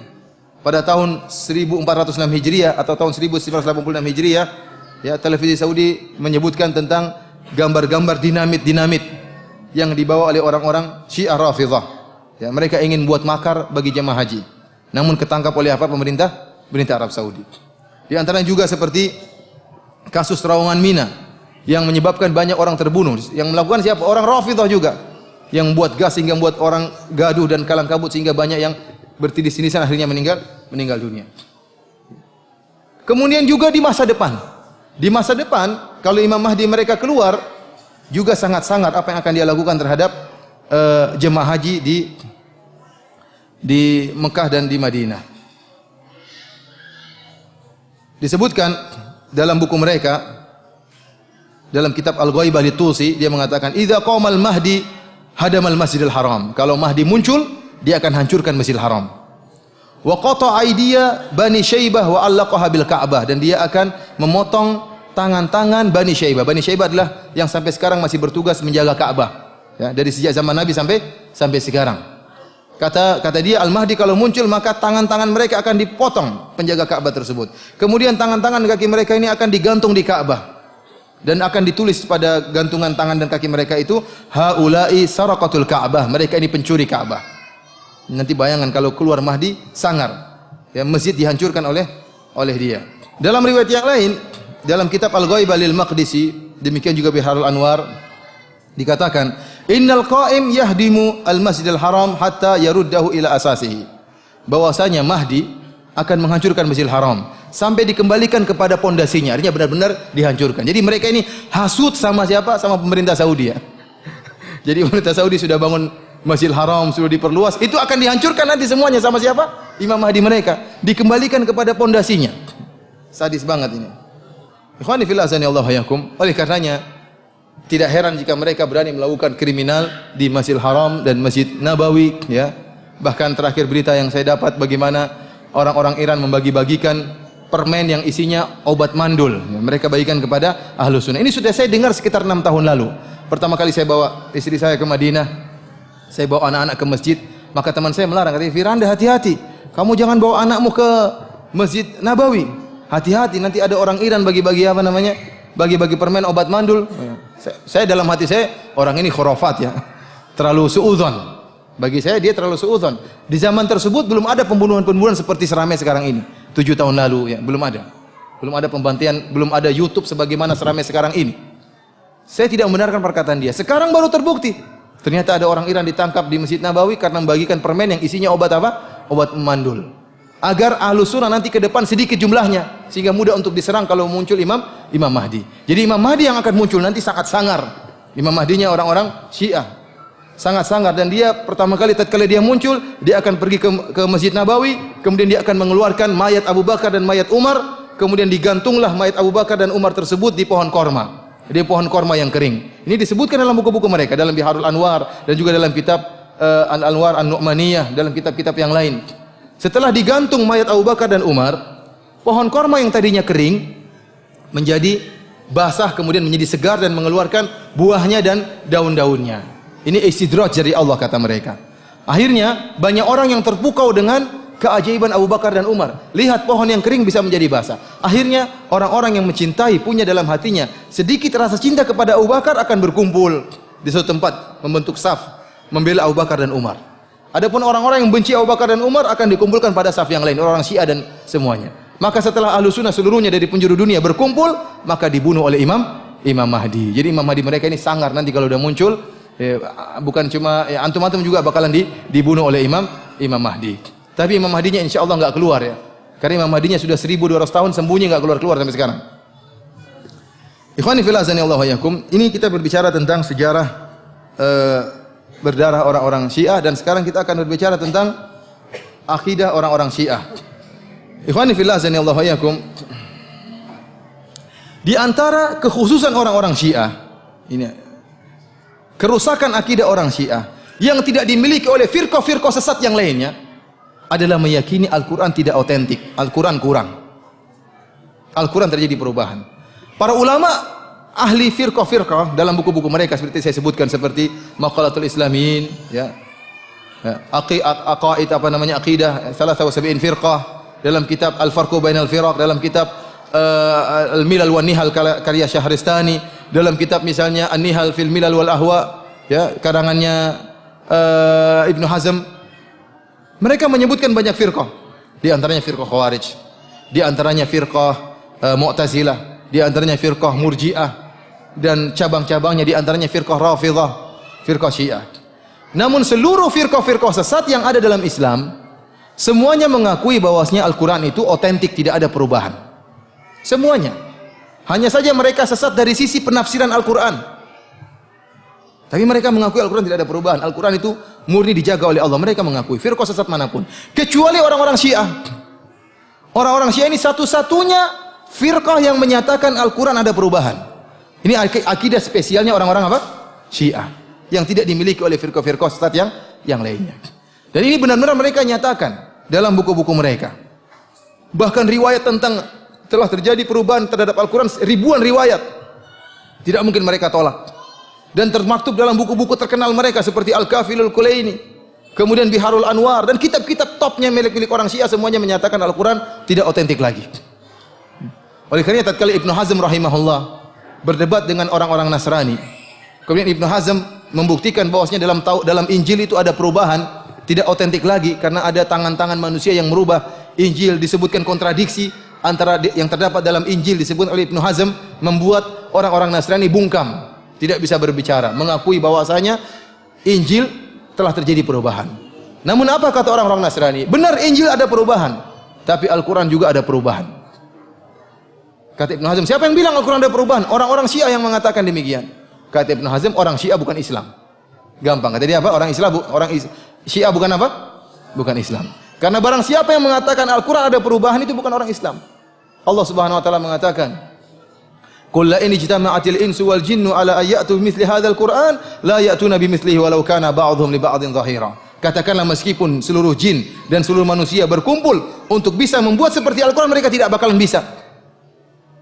pada tahun 1406 Hijriah atau tahun 1986 Hijriah, ya, televisi Saudi menyebutkan tentang gambar-gambar dinamit yang dibawa oleh orang-orang Syiah Rafidhah. Ya, mereka ingin buat makar bagi jemaah haji. Namun ketangkap oleh apa? Pemerintah Arab Saudi. Di antaranya juga seperti kasus terowongan Mina yang menyebabkan banyak orang terbunuh. Yang melakukan siapa? Orang Rafidhah juga. Yang buat gas sehingga membuat orang gaduh dan kalang kabut sehingga banyak yang bertindis-tindisan akhirnya meninggal dunia. Kemudian juga di masa depan. Di masa depan kalau Imam Mahdi mereka keluar, juga sangat-sangat apa yang akan dia lakukan terhadap jemaah haji di Mekah dan di Madinah. Disebutkan dalam buku mereka, dalam kitab Al-Ghaibah Lit-Tusi, dia mengatakan idza qamal mahdi hadamal Masjidil Haram. Kalau Mahdi muncul, dia akan hancurkan Masjidil Haram. Wa qata aidiya Bani Syaibah wa allaqaha bil Ka'bah, dan dia akan memotong tangan-tangan Bani Syaibah. Bani Syaibah adalah yang sampai sekarang masih bertugas menjaga Ka'bah, ya, dari sejak zaman Nabi sampai sekarang. Kata dia, Al-Mahdi kalau muncul maka tangan-tangan mereka akan dipotong, penjaga Ka'bah tersebut. Kemudian tangan-tangan kaki mereka ini akan digantung di Ka'bah dan akan ditulis pada gantungan tangan dan kaki mereka itu haula'i saraqatul Ka'bah, mereka ini pencuri Ka'bah. Nanti bayangan kalau keluar Mahdi sangar, ya, masjid dihancurkan oleh dia. Dalam riwayat yang lain, dalam kitab Al-Ghaibah lil Maqdisi, demikian juga Biharul Anwar, dikatakan innal qa'im yahdimu al-Masjidil Haram hatta yaruddahu ila asasihi. Bahwasanya Mahdi akan menghancurkan Masjidil Haram sampai dikembalikan kepada pondasinya, artinya benar-benar dihancurkan. Jadi mereka ini hasut sama siapa? Sama pemerintah Saudi, ya. Jadi pemerintah Saudi sudah bangun Masjidil Haram, sudah diperluas, itu akan dihancurkan nanti semuanya sama siapa? Imam Mahdi mereka, dikembalikan kepada pondasinya. Sadis banget ini. Ikhwani fillah azani Allah yakum. Oleh karenanya tidak heran jika mereka berani melakukan kriminal di Masjidil Haram dan Masjid Nabawi, ya. Bahkan terakhir berita yang saya dapat bagaimana orang-orang Iran membagi-bagikan permen yang isinya obat mandul, ya, mereka bagikan kepada Ahlus Sunnah. Ini sudah saya dengar sekitar 6 tahun lalu. Pertama kali saya bawa istri saya ke Madinah, saya bawa anak-anak ke masjid, maka teman saya melarang, katanya, Firanda hati-hati, Kamu jangan bawa anakmu ke Masjid Nabawi. Hati-hati, nanti ada orang Iran bagi-bagi apa namanya? Bagi-bagi permen obat mandul. Saya dalam hati saya, orang ini khurafat ya. Terlalu suudzon. Bagi saya dia terlalu suudzon. Di zaman tersebut belum ada pembunuhan-pembunuhan seperti seramai sekarang ini. 7 tahun lalu ya, belum ada. Belum ada pembantian, belum ada YouTube sebagaimana seramai sekarang ini. Saya tidak membenarkan perkataan dia. Sekarang baru terbukti. Ternyata ada orang Iran ditangkap di Masjid Nabawi karena membagikan permen yang isinya obat apa? Obat mandul. Agar Ahlus Sunnah nanti ke depan sedikit jumlahnya sehingga mudah untuk diserang kalau muncul Imam Mahdi. Jadi Imam Mahdi yang akan muncul nanti sangat sangar. Imam Mahdinya orang-orang Syiah. Sangat sangar, dan dia pertama kali tatkala dia muncul, dia akan pergi ke Masjid Nabawi, kemudian dia akan mengeluarkan mayat Abu Bakar dan mayat Umar. Kemudian digantunglah mayat Abu Bakar dan Umar tersebut di pohon korma. Di pohon korma yang kering. Ini disebutkan dalam buku-buku mereka, dalam Biharul Anwar dan juga dalam kitab Al-Anwar An-Nu'maniyah, dalam kitab-kitab yang lain. Setelah digantung mayat Abu Bakar dan Umar, pohon korma yang tadinya kering menjadi basah, kemudian menjadi segar dan mengeluarkan buahnya dan daun-daunnya. Ini istidraj dari Allah kata mereka. Akhirnya banyak orang yang terpukau dengan keajaiban Abu Bakar dan Umar. Lihat pohon yang kering bisa menjadi basah. Akhirnya orang-orang yang mencintai, punya dalam hatinya sedikit rasa cinta kepada Abu Bakar akan berkumpul di suatu tempat, membentuk saf, membela Abu Bakar dan Umar. Adapun orang-orang yang benci Abu Bakar dan Umar akan dikumpulkan pada saf yang lain, orang Syiah dan semuanya. Maka setelah Ahlus Sunnah seluruhnya dari penjuru dunia berkumpul, maka dibunuh oleh Imam Mahdi. Jadi Imam Mahdi mereka ini sangar, nanti kalau udah muncul bukan cuma antum-antum juga bakalan dibunuh oleh Imam Mahdi. Tapi Imam Mahdinya insya Allah nggak keluar ya. Karena Imam Mahdinya sudah 1200 tahun sembunyi, nggak keluar sampai sekarang. Ikhwani fillah azanillahu wa iyyakum. Ini kita berbicara tentang sejarah berdarah orang-orang Syiah, dan sekarang kita akan berbicara tentang akidah orang-orang Syiah. Ikhwani fillah azanillahu wa iyyakum. Di antara kekhususan orang-orang Syiah, ini kerusakan akidah orang Syiah yang tidak dimiliki oleh firqah-firqah sesat yang lainnya adalah meyakini Al-Quran tidak otentik, Al-Quran kurang. Al-Quran terjadi perubahan. Para ulama ahli firqah-firqah dalam buku-buku mereka seperti saya sebutkan, seperti Maqalatul Islamin, ya, aqaid apa namanya, aqidah 73 firqah, dalam kitab Al-Farqu Bainal Firaq, dalam kitab Al-Milal wan Nihal karya Syahristani, dalam kitab misalnya An-Nihal fil Milal wal Ahwa, ya, karangannya Ibnu Hazm. Mereka menyebutkan banyak firqah, di antaranya firqah Khawarij, di antaranya firqah Mu'tazilah, di antaranya firqah Murji'ah, dan cabang-cabangnya di antaranya firqah Rafidhah, firqah Syiah. Namun seluruh firqah-firqah sesat yang ada dalam Islam semuanya mengakui bahwasanya Al-Quran itu otentik, tidak ada perubahan. Semuanya. Hanya saja mereka sesat dari sisi penafsiran Al-Quran. Tapi mereka mengakui Al-Quran tidak ada perubahan. Al-Quran itu murni dijaga oleh Allah. Mereka mengakui firqah sesat manapun, kecuali orang-orang Syiah. Orang-orang Syiah ini satu-satunya firqah yang menyatakan Al-Quran ada perubahan. Ini akidah spesialnya orang-orang apa? Syiah, yang tidak dimiliki oleh firqah-firqah sesat yang lainnya. Dan ini benar-benar mereka nyatakan dalam buku-buku mereka. Bahkan riwayat tentang telah terjadi perubahan terhadap Al-Quran, ribuan riwayat, tidak mungkin mereka tolak. Dan termaktub dalam buku-buku terkenal mereka seperti Al-Kafilul Kulaini, kemudian Biharul Anwar, dan kitab-kitab topnya milik orang Syiah semuanya menyatakan Al-Quran tidak otentik lagi. Oleh karena tatkala Ibnu Hazm rahimahullah berdebat dengan orang-orang Nasrani, kemudian Ibnu Hazm membuktikan bahwasanya dalam Injil itu ada perubahan, tidak otentik lagi karena ada tangan-tangan manusia yang merubah Injil. Disebutkan kontradiksi antara yang terdapat dalam Injil disebut oleh Ibnu Hazm, membuat orang-orang Nasrani bungkam, tidak bisa berbicara, mengakui bahwasanya Injil telah terjadi perubahan. Namun apa kata orang-orang Nasrani? Benar, Injil ada perubahan, tapi Al-Quran juga ada perubahan. Kata Ibnu Hazm, siapa yang bilang Al-Quran ada perubahan? Orang-orang Syiah yang mengatakan demikian. Kata Ibnu Hazm, orang Syiah bukan Islam. Gampang, kata dia apa? Syiah bukan apa? Bukan Islam. Karena barang siapa yang mengatakan Al-Quran ada perubahan, itu bukan orang Islam. Allah Subhanahu wa taala mengatakan, Qul la in ijtama'atil insu wal jinnu ala ayyatu bimithli hadzal Qur'an la ya'tuna bimithlihi walau kana ba'dhum li ba'dhin dhahira. Katakanlah, meskipun seluruh jin dan seluruh manusia berkumpul untuk bisa membuat seperti Al-Quran, mereka tidak bakalan bisa.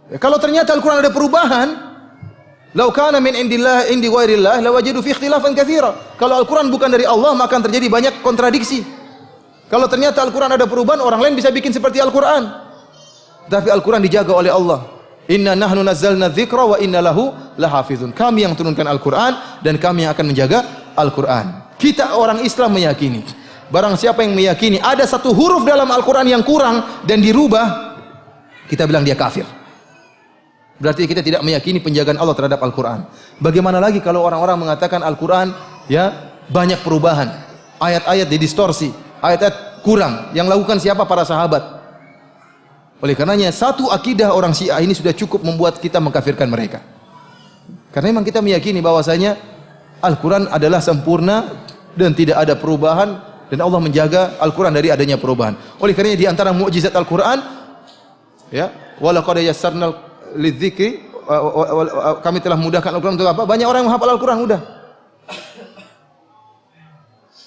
Kalau ternyata Al-Quran ada perubahan, law kana min indillah indi ghairillah lawajadu fi ikhtilafan katsira. Kalau Al-Quran bukan dari Allah, maka akan terjadi banyak kontradiksi. Kalau ternyata Al-Quran ada perubahan, orang lain bisa bikin seperti Al-Quran. Tapi Al-Quran dijaga oleh Allah. Inna nahnu nazzalna dzikra wa inna lahu lahafizun. Kami yang turunkan Al-Quran dan kami yang akan menjaga Al-Quran. Kita orang Islam meyakini, barang siapa yang meyakini ada satu huruf dalam Al-Quran yang kurang dan dirubah, kita bilang dia kafir. Berarti kita tidak meyakini penjagaan Allah terhadap Al-Quran. Bagaimana lagi kalau orang-orang mengatakan Al-Quran ya banyak perubahan, ayat-ayat didistorsi, ayat-ayat kurang, yang lakukan siapa? Para sahabat. Oleh karenanya satu akidah orang Syiah ini sudah cukup membuat kita mengkafirkan mereka. Karena memang kita meyakini bahwasanya Al-Quran adalah sempurna dan tidak ada perubahan, dan Allah menjaga Al-Quran dari adanya perubahan. Oleh karenanya di antara mukjizat Al-Quran, ya, walaqad yassarnal lidzikri, kami telah mudahkan Al-Quran untuk apa? Banyak orang yang menghafal Al-Quran mudah.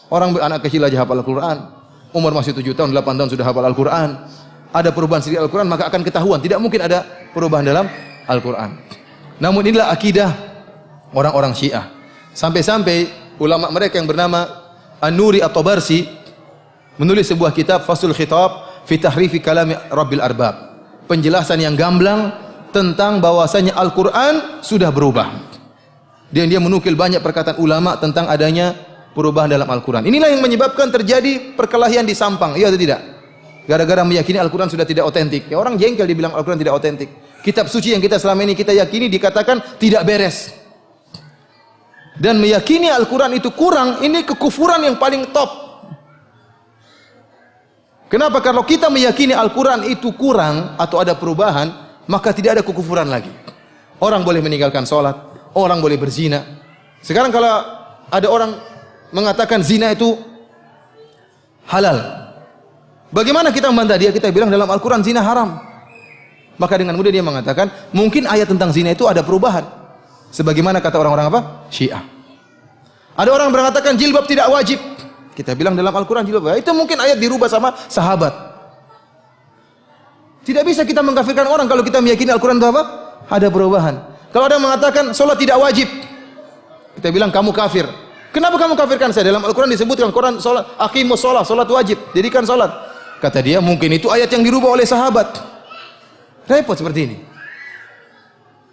Orang anak kecil aja hafal Al-Quran, umur masih 7 tahun, 8 tahun sudah hafal Al-Quran. Ada perubahan sedikit Al-Quran maka akan ketahuan. Tidak mungkin ada perubahan dalam Al-Quran. Namun inilah akidah orang-orang Syiah. Sampai-sampai ulama mereka yang bernama An-Nuri At-Tabarsi menulis sebuah kitab Faslul Khitab fi Tahrifi Kalami Rabbil Arbab. Penjelasan yang gamblang tentang bahwasanya Al-Quran sudah berubah. Dan dia menukil banyak perkataan ulama tentang adanya perubahan dalam Al-Quran. Inilah yang menyebabkan terjadi perkelahian di Sampang, iya atau tidak? Gara-gara meyakini Al-Quran sudah tidak otentik. Ya, orang jengkel dibilang Al-Quran tidak otentik. Kitab suci yang kita selama ini kita yakini dikatakan tidak beres. Dan meyakini Al-Quran itu kurang, ini kekufuran yang paling top. Kenapa? Kalau kita meyakini Al-Quran itu kurang atau ada perubahan, maka tidak ada kekufuran lagi. Orang boleh meninggalkan sholat, orang boleh berzina. Sekarang kalau ada orang mengatakan zina itu halal, bagaimana kita membantah dia? Kita bilang dalam Al-Quran zina haram. Maka dengan mudah dia mengatakan, mungkin ayat tentang zina itu ada perubahan. Sebagaimana kata orang-orang apa? Syiah. Ada orang mengatakan jilbab tidak wajib. Kita bilang dalam Al-Quran jilbab. Itu mungkin ayat dirubah sama sahabat. Tidak bisa kita mengkafirkan orang kalau kita meyakini Al-Quran itu apa? Ada perubahan. Kalau ada yang mengatakan sholat tidak wajib, kita bilang kamu kafir. Kenapa kamu kafirkan saya? Dalam Al-Quran disebutkan Quran sholat, aqimus sholat, sholat wajib, dirikan sholat. Kata dia mungkin itu ayat yang dirubah oleh sahabat. Repot seperti ini.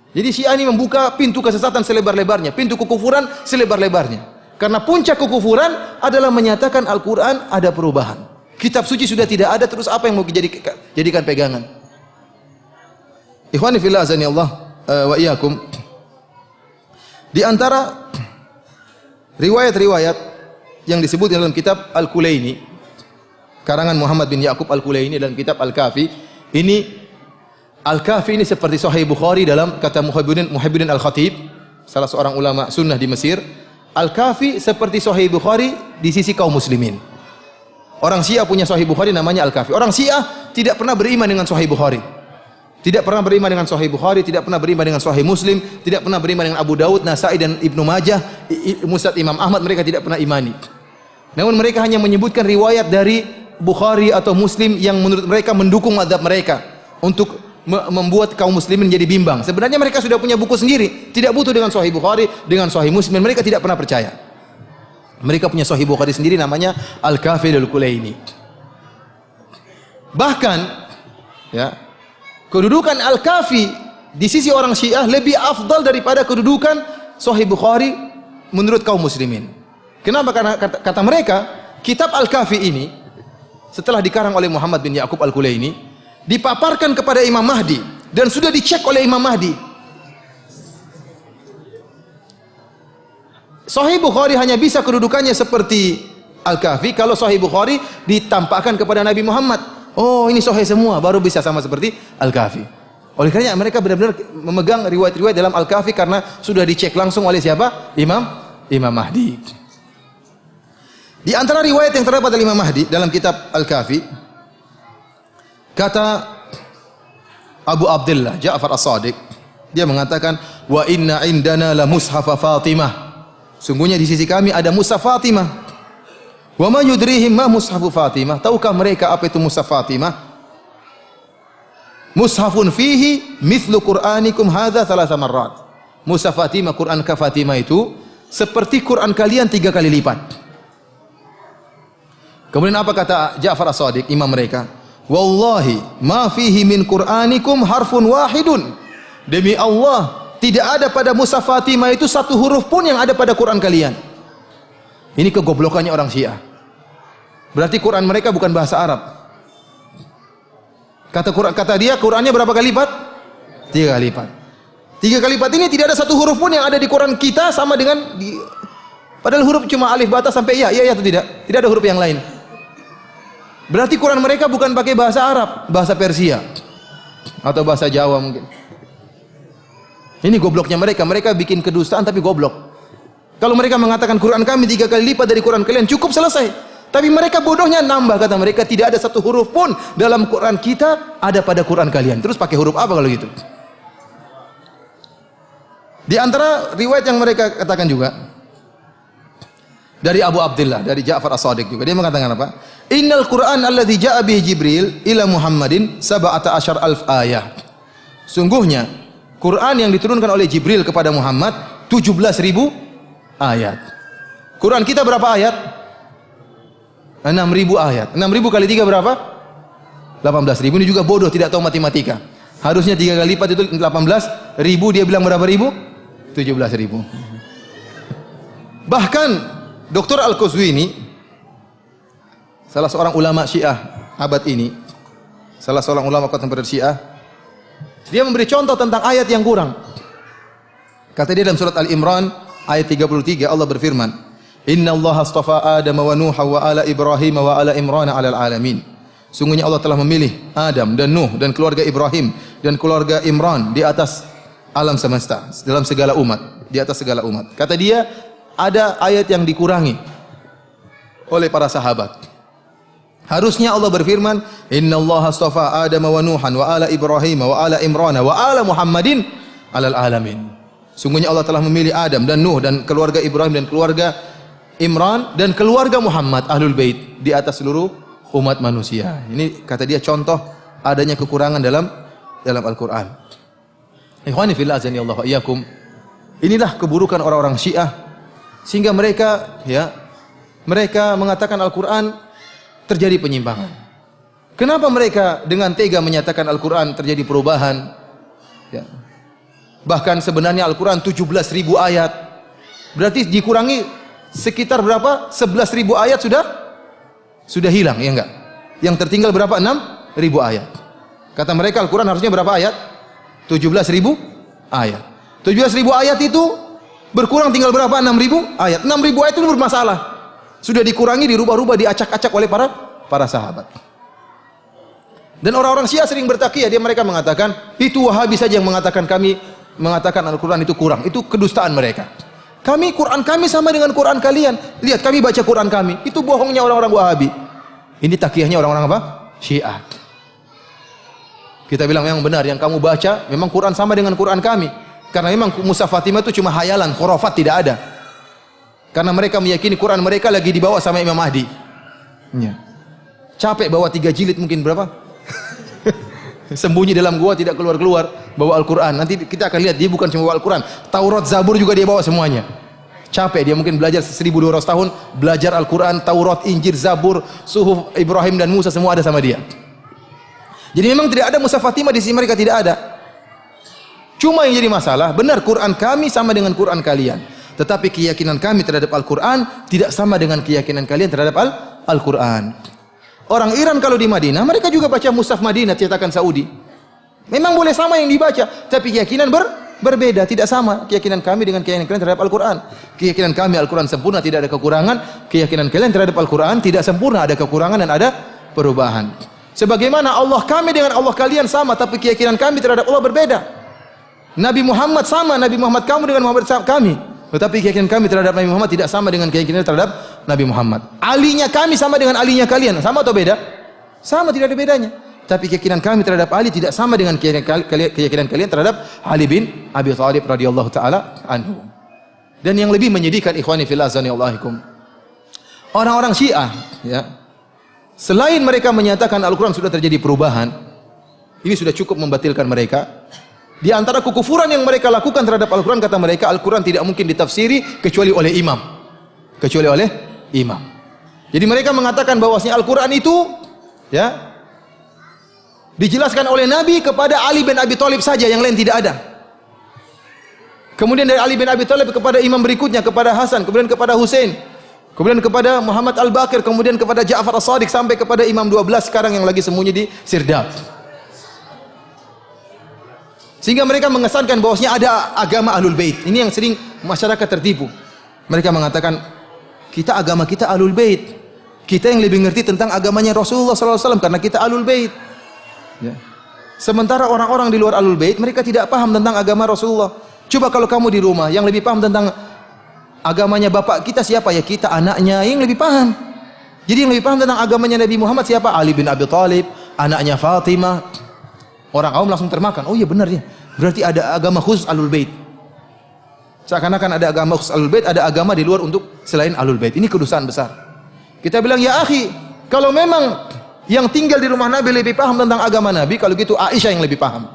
Jadi Syiah ini membuka pintu kesesatan selebar-lebarnya, pintu kekufuran selebar-lebarnya. Karena puncak kekufuran adalah menyatakan Al-Quran ada perubahan. Kitab suci sudah tidak ada, terus apa yang mau jadikan pegangan? Ikhwani fillah azani Allah wa iyyakum. Di antara riwayat-riwayat yang disebut dalam kitab Al-Kulaini, karangan Muhammad bin Ya'qub Al-Kulaini dalam kitab Al-Kafi, ini Al-Kafi ini seperti Sahih Bukhari dalam kata Muhibbuddin Al-Khatib, salah seorang ulama sunnah di Mesir. Al-Kafi seperti Sahih Bukhari di sisi kaum muslimin. Orang Syiah punya Sahih Bukhari namanya Al-Kafi. Orang Syiah tidak pernah beriman dengan Sahih Bukhari. Tidak pernah beriman dengan Sahih Bukhari, tidak pernah beriman dengan Sahih Muslim, tidak pernah beriman dengan Abu Daud, Nasai dan Ibnu Majah, Musnad Imam Ahmad, mereka tidak pernah imani. Namun mereka hanya menyebutkan riwayat dari Bukhari atau Muslim yang menurut mereka mendukung mazhab mereka untuk membuat kaum muslimin menjadi bimbang. Sebenarnya mereka sudah punya buku sendiri, tidak butuh dengan Sahih Bukhari, dengan Sahih Muslim, mereka tidak pernah percaya. Mereka punya Sahih Bukhari sendiri namanya Al-Kafi Al-Kulaini. Bahkan ya, kedudukan Al-Kafi di sisi orang Syiah lebih afdal daripada kedudukan Sahih Bukhari menurut kaum muslimin. Kenapa? Karena kata mereka, kitab Al-Kafi ini setelah dikarang oleh Muhammad bin Ya'qub Al-Kulaini, dipaparkan kepada Imam Mahdi dan sudah dicek oleh Imam Mahdi. Sahih Bukhari hanya bisa kedudukannya seperti Al-Kafi kalau Sahih Bukhari ditampakkan kepada Nabi Muhammad. Oh, ini sahih semua, baru bisa sama seperti Al-Kafi. Oleh karena mereka benar-benar memegang riwayat-riwayat dalam Al-Kafi karena sudah dicek langsung oleh siapa? Imam Mahdi. Di antara riwayat yang terdapat dari Imam Mahdi dalam kitab Al-Kafi, kata Abu Abdullah Ja'far As-Sadiq, dia mengatakan, wa inna indana la mushaf Fatimah. Sungguhnya di sisi kami ada mushaf Fatimah. Wa ma yudrihim ma mushaf Fatimah. Tahukah mereka apa itu mushaf Fatimah? Mushafun fihi mithlu Qur'anikum hadza thalatha marrat. Mushaf Fatimah, Quran ka Fatimah itu seperti Quran kalian 3 kali lipat. Kemudian apa kata Ja'far As-Shadiq, imam mereka? Wallahi ma fihi min Qur'anikum harfun wahidun. Demi Allah, tidak ada pada mushaf Fatimah itu satu huruf pun yang ada pada Quran kalian. Ini kegoblokannya orang Syiah. Berarti Quran mereka bukan bahasa Arab. Kata dia Qurannya berapa kali lipat? 3 kali lipat. 3 kali lipat ini tidak ada satu huruf pun yang ada di Quran kita sama dengan padahal huruf cuma alif bata sampai ya atau tidak? Tidak ada huruf yang lain. Berarti Quran mereka bukan pakai bahasa Arab, bahasa Persia atau bahasa Jawa mungkin. Ini gobloknya mereka. Mereka bikin kedustaan tapi goblok. Kalau mereka mengatakan Quran kami 3 kali lipat dari Quran kalian, cukup, selesai. Tapi mereka bodohnya nambah, kata mereka tidak ada satu huruf pun dalam Quran kita ada pada Quran kalian. Terus pakai huruf apa kalau gitu? Di antara riwayat yang mereka katakan juga dari Abu Abdullah, dari Ja'far As-Shadiq juga, dia mengatakan apa? Innal Qur'an alladzi ja'a bihi Jibril ila Muhammadin 17,000 ayat. Sungguhnya Quran yang diturunkan oleh Jibril kepada Muhammad 17.000 ayat. Quran kita berapa ayat? 6.000 ayat. 6.000 kali 3 berapa? 18.000. Ini juga bodoh, tidak tahu matematika. Harusnya 3 kali lipat itu 18.000, dia bilang berapa ribu? 17.000. Bahkan Dr. Al-Qazwini, salah seorang ulama Syiah abad ini, salah seorang ulama kontemporer Syiah, dia memberi contoh tentang ayat yang kurang. Kata dia dalam surat Al-Imran ayat 33, Allah berfirman, Inna Allah astafa Adam wa Nuh wa ala Ibrahim wa ala Imran ala alamin. Sungguhnya Allah telah memilih Adam dan Nuh dan keluarga Ibrahim dan keluarga Imran di atas alam semesta, dalam segala umat, di atas segala umat. Kata dia, ada ayat yang dikurangi oleh para sahabat. Harusnya Allah berfirman, Inna Allah astafa Adam wa Nuhan wa ala Ibrahim wa ala Imran wa ala Muhammadin alal alamin. Sungguhnya Allah telah memilih Adam dan Nuh dan keluarga Ibrahim dan keluarga Imran dan keluarga Muhammad Ahlul Bait di atas seluruh umat manusia. Ini kata dia contoh adanya kekurangan dalam Al-Qur'an. Ikhwani fillah azani Allah wa iyyakum. Inilah keburukan orang-orang Syiah sehingga mereka mengatakan Al-Qur'an terjadi penyimpangan. Kenapa mereka dengan tega menyatakan Al-Qur'an terjadi perubahan? Ya. Bahkan sebenarnya Al-Quran 17.000 ayat. Berarti dikurangi sekitar berapa? 11.000 ayat sudah hilang, ya enggak? Yang tertinggal berapa? 6.000 ayat. Kata mereka Al-Quran harusnya berapa ayat? 17.000 ayat. 17.000 ayat itu berkurang tinggal berapa? 6.000 ayat. 6.000 ayat itu bermasalah. Sudah dikurangi, dirubah-rubah, diacak-acak oleh para sahabat. Dan orang-orang Syiah sering bertakiyah, mereka mengatakan itu Wahabi saja yang mengatakan Al-Quran itu kurang. Itu kedustaan mereka. Quran kami sama dengan Quran kalian. Lihat kami baca Quran kami. Itu bohongnya orang-orang Wahabi. Ini takiyahnya orang-orang apa? Syiah. Kita bilang yang benar, yang kamu baca memang Quran sama dengan Quran kami. Karena memang mushaf Fatimah itu cuma hayalan, khurafat tidak ada. Karena mereka meyakini Quran mereka lagi dibawa sama Imam Mahdi. Ya. Capek bawa 3 jilid mungkin berapa? Sembunyi dalam gua tidak keluar-keluar bawa Al-Quran. Nanti kita akan lihat dia bukan cuma bawa Al-Quran, Taurat, Zabur juga dia bawa semuanya. Capek dia mungkin belajar 1200 tahun belajar Al-Quran, Taurat, Injil, Zabur, Suhuf Ibrahim dan Musa semua ada sama dia. Jadi memang tidak ada mushaf Fatimah di sini, mereka tidak ada. Cuma yang jadi masalah, benar Quran kami sama dengan Quran kalian, tetapi keyakinan kami terhadap Al-Quran tidak sama dengan keyakinan kalian terhadap Al-Quran. Orang Iran kalau di Madinah, mereka juga baca mushaf Madinah cetakan Saudi. Memang boleh sama yang dibaca, tapi keyakinan berbeda, tidak sama keyakinan kami dengan keyakinan kalian terhadap Al-Quran. Keyakinan kami Al-Quran sempurna, tidak ada kekurangan. Keyakinan kalian terhadap Al-Quran tidak sempurna, ada kekurangan dan ada perubahan. Sebagaimana Allah kami dengan Allah kalian sama, tapi keyakinan kami terhadap Allah berbeda. Nabi Muhammad sama, Nabi Muhammad kamu dengan Muhammad kami. Tetapi keyakinan kami terhadap Nabi Muhammad tidak sama dengan keyakinan terhadap Nabi Muhammad. Alinya kami sama dengan alinya kalian. Sama atau beda? Sama, tidak ada bedanya. Tapi keyakinan kami terhadap Ali tidak sama dengan keyakinan kalian terhadap Ali bin Abi Thalib radhiyallahu taala anhu. Dan yang lebih menyedihkan ikhwani fillah azanillahu, orang-orang Syiah, ya, selain mereka menyatakan Al-Quran sudah terjadi perubahan, ini sudah cukup membatalkan mereka. Di antara kekufuran yang mereka lakukan terhadap Al-Quran, kata mereka Al-Quran tidak mungkin ditafsiri kecuali oleh imam. Kecuali oleh imam. Jadi mereka mengatakan bahwasanya Al-Quran itu ya dijelaskan oleh Nabi kepada Ali bin Abi Thalib saja, yang lain tidak ada. Kemudian dari Ali bin Abi Thalib kepada imam berikutnya, kepada Hasan, kemudian kepada Husain, kemudian kepada Muhammad Al-Baqir, kemudian kepada Ja'far As-Shadiq, sampai kepada Imam 12 sekarang yang lagi sembunyi di Sirdab. Sehingga mereka mengesankan bahwasanya ada agama Ahlul Bait. Ini yang sering masyarakat tertipu. Mereka mengatakan agama kita Ahlul Bait. Kita yang lebih ngerti tentang agamanya Rasulullah SAW karena kita Ahlul Bait. Ya. Sementara orang-orang di luar Ahlul Bait mereka tidak paham tentang agama Rasulullah. Coba kalau kamu di rumah yang lebih paham tentang agamanya bapak kita siapa? Ya kita anaknya yang lebih paham. Jadi yang lebih paham tentang agamanya Nabi Muhammad siapa? Ali bin Abi Thalib, anaknya Fatimah. Orang awam langsung termakan. Oh iya benar ya. Berarti ada agama khusus Ahlul Bait. Seakan-akan ada agama khusus Ahlul Bait, ada agama di luar untuk selain Ahlul Bait. Ini kedosaan besar. Kita bilang, ya akhi, kalau memang yang tinggal di rumah Nabi lebih paham tentang agama Nabi, kalau gitu Aisyah yang lebih paham.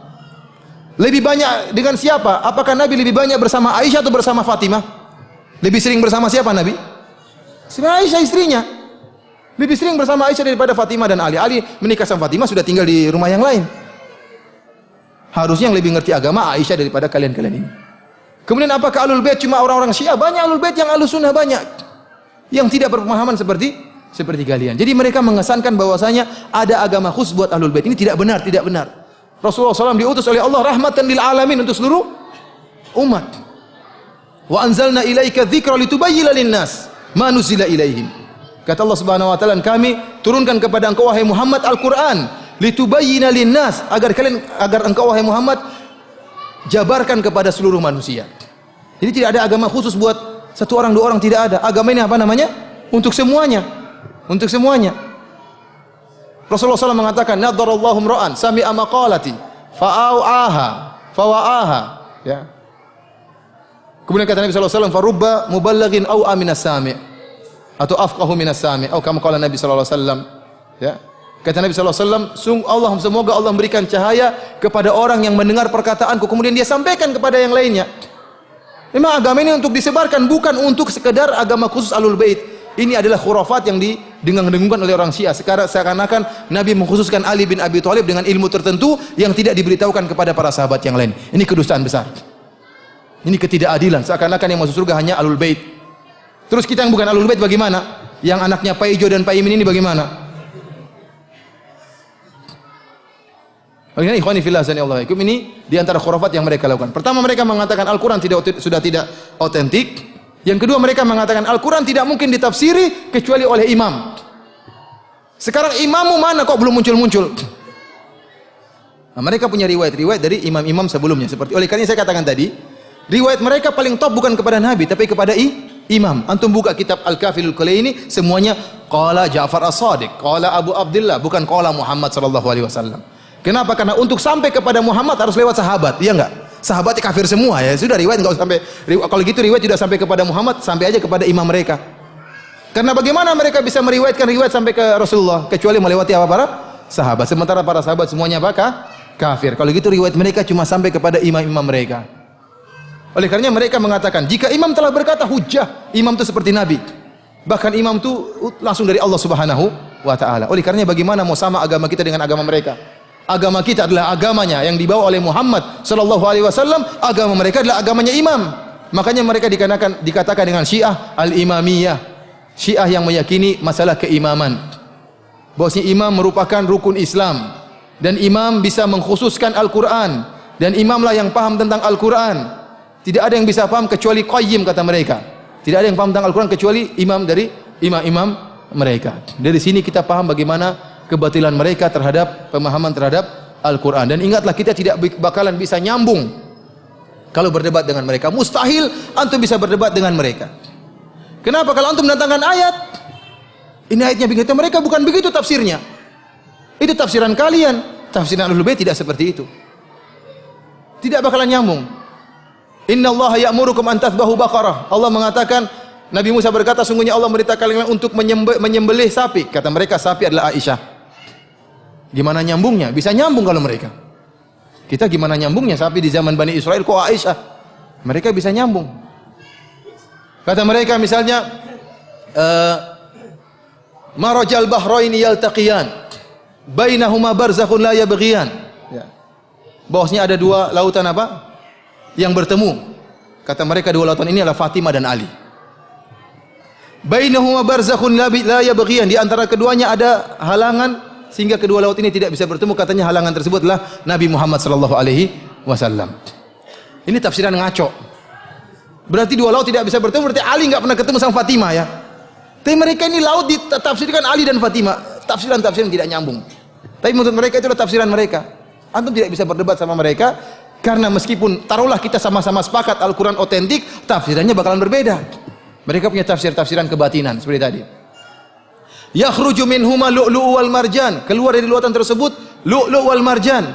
Lebih banyak dengan siapa? Apakah Nabi lebih banyak bersama Aisyah atau bersama Fatimah? Lebih sering bersama siapa Nabi? Sama Aisyah istrinya. Lebih sering bersama Aisyah daripada Fatimah dan Ali. Ali menikah sama Fatimah sudah tinggal di rumah yang lain. Harusnya yang lebih ngerti agama Aisyah daripada kalian-kalian ini. Kemudian apakah Ahlul Bait cuma orang-orang Syiah? Banyak Ahlul Bait yang Ahlus Sunnah banyak. Yang tidak berpemahaman seperti kalian. Jadi mereka mengesankan bahwasanya ada agama khusus buat Ahlul Bait. Ini tidak benar, tidak benar. Rasulullah SAW diutus oleh Allah rahmatan lil alamin untuk seluruh umat. Wa anzalna ilaika dzikra litubayyana lin-nas ma nuzila ilaihim. Kata Allah Subhanahu wa taala, kami turunkan kepada engkau wahai Muhammad Al-Qur'an litubayyana lin-nas, agar engkau wahai Muhammad jabarkan kepada seluruh manusia. Jadi tidak ada agama khusus buat satu orang, dua orang, tidak ada. Agama ini apa namanya? Untuk semuanya. Untuk semuanya. Rasulullah SAW mengatakan, nadarallahu imra'an sami'a maqalati fa'au'aha fawa'aha. Ya. Kemudian kata Nabi SAW, farubba muballaghin au aminas sami' atau afqahu minas sami' atau kama qala Nabi SAW. Ya. Kata Nabi SAW, semoga Allah memberikan cahaya kepada orang yang mendengar perkataanku kemudian dia sampaikan kepada yang lainnya. Memang agama ini untuk disebarkan, bukan untuk sekedar agama khusus Ahlul Bait. Ini adalah khurafat yang didengung-dengungkan oleh orang Syiah. Sekarang seakan-akan Nabi mengkhususkan Ali bin Abi Thalib dengan ilmu tertentu yang tidak diberitahukan kepada para sahabat yang lain. Ini kedustaan besar. Ini ketidakadilan. Seakan-akan yang masuk surga hanya Ahlul Bait. Terus kita yang bukan Ahlul Bait bagaimana? Yang anaknya Pak Ijo dan Pak Imin ini bagaimana? Ikhwani fillah azanillahu alaikum, ini di antara khurafat yang mereka lakukan. Pertama, mereka mengatakan Al-Qur'an sudah tidak otentik. Yang kedua, mereka mengatakan Al-Qur'an tidak mungkin ditafsiri kecuali oleh imam. Sekarang imammu mana kok belum muncul-muncul? Nah, mereka punya riwayat dari imam-imam sebelumnya. Oleh karena saya katakan tadi, riwayat mereka paling top bukan kepada Nabi tapi kepada imam. Antum buka kitab Al-Kafilul Kulaini, semuanya qala Ja'far As-Shadiq, qala Abu Abdullah, bukan qala Muhammad sallallahu alaihi wasallam. Kenapa? Karena untuk sampai kepada Muhammad harus lewat sahabat, iya enggak? Sahabatnya kafir semua ya. Sudah riwayat enggak usah sampai. Kalau gitu riwayat tidak sampai kepada Muhammad, sampai aja kepada imam mereka. Karena bagaimana mereka bisa meriwayatkan riwayat sampai ke Rasulullah kecuali melewati apa? Para sahabat. Sementara para sahabat semuanya apakah? Kafir. Kalau gitu riwayat mereka cuma sampai kepada imam-imam mereka. Oleh karenanya mereka mengatakan, jika imam telah berkata hujjah, imam itu seperti Nabi. Bahkan imam itu langsung dari Allah Subhanahu wa taala. Oleh karenanya bagaimana mau sama agama kita dengan agama mereka? Agama kita adalah agamanya yang dibawa oleh Muhammad sallallahu alaihi wasallam, agama mereka adalah agamanya imam. Makanya mereka dikatakan dengan Syiah al-imamiyah. Syiah yang meyakini masalah keimaman. Bahwasanya imam merupakan rukun Islam dan imam bisa mengkhususkan Al-Qur'an dan imamlah yang paham tentang Al-Qur'an. Tidak ada yang bisa paham kecuali qayyim, kata mereka. Tidak ada yang paham tentang Al-Qur'an kecuali imam dari imam-imam mereka. Dari sini kita paham bagaimana kebatilan mereka terhadap pemahaman terhadap Al-Quran. Dan ingatlah, kita tidak bakalan bisa nyambung kalau berdebat dengan mereka. Mustahil antum bisa berdebat dengan mereka. Kenapa? Kalau antum mendatangkan ayat, ini ayatnya begitu, mereka bukan begitu tafsirnya. Itu tafsiran kalian. Tafsiran Ahlul Bait tidak seperti itu. Tidak bakalan nyambung. Inna Allah ya'murukum an tathbahu baqarah. Allah mengatakan, Nabi Musa berkata, sungguhnya Allah memerintahkan kalian untuk menyembelih sapi. Kata mereka sapi adalah Aisyah. Gimana nyambungnya? Bisa nyambung kalau mereka. Kita gimana nyambungnya? Sapi di zaman Bani Israel kok Aisyah? Mereka bisa nyambung. Kata mereka misalnya, marajal bahraini yaltaqiyan bainahuma barzakhun la yabghiyan. Ya. Bahwasanya ada dua lautan apa? Yang bertemu. Kata mereka dua lautan ini adalah Fatimah dan Ali. Bainahuma barzakhun la yabghiyan, di antara keduanya ada halangan sehingga kedua laut ini tidak bisa bertemu. Katanya halangan tersebut adalah Nabi Muhammad sallallahu alaihi wasallam. Ini tafsiran ngaco. Berarti dua laut tidak bisa bertemu, berarti Ali enggak pernah ketemu sama Fatimah ya. Tapi mereka ini laut ditafsirkan Ali dan Fatimah. Tafsiran-tafsiran tidak nyambung. Tapi menurut mereka itulah tafsiran mereka. Antum tidak bisa berdebat sama mereka karena meskipun taruhlah kita sama-sama sepakat Al-Qur'an otentik, tafsirannya bakalan berbeda. Mereka punya tafsiran kebatinan seperti tadi. Yakhruju minhuma lu'lu' wal marjan, keluar dari lautan tersebut lu'lu' wal marjan.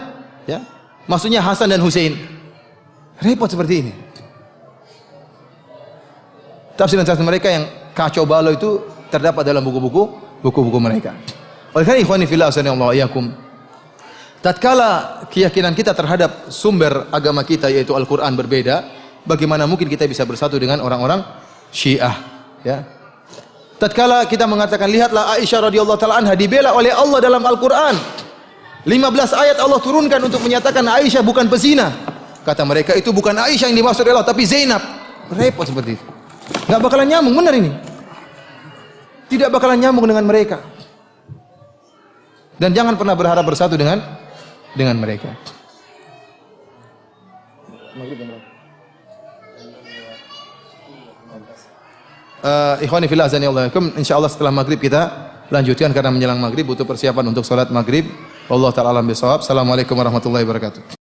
Ya. Maksudnya Hasan dan Husain. Repot seperti ini. Tafsiran mereka yang kacau balau itu terdapat dalam buku-buku mereka. Oleh karena ikhwani fillah sallallahu alaihi tatkala keyakinan kita terhadap sumber agama kita yaitu Al-Qur'an berbeda, bagaimana mungkin kita bisa bersatu dengan orang-orang Syiah, ya? Tatkala kita mengatakan lihatlah Aisyah radhiyallahu taala anha dibela oleh Allah dalam Al-Qur'an. 15 ayat Allah turunkan untuk menyatakan Aisyah bukan pezina. Kata mereka itu bukan Aisyah yang dimaksud Allah tapi Zainab. Repot seperti itu. Enggak bakalan nyambung, benar ini. Tidak bakalan nyambung dengan mereka. Dan jangan pernah berharap bersatu dengan mereka. Ikhwani fillah azanillahu alaikum, insyaallah setelah maghrib kita lanjutkan karena menjelang maghrib butuh persiapan untuk salat maghrib. Wallahu taala alam bisawab. Assalamualaikum warahmatullahi wabarakatuh.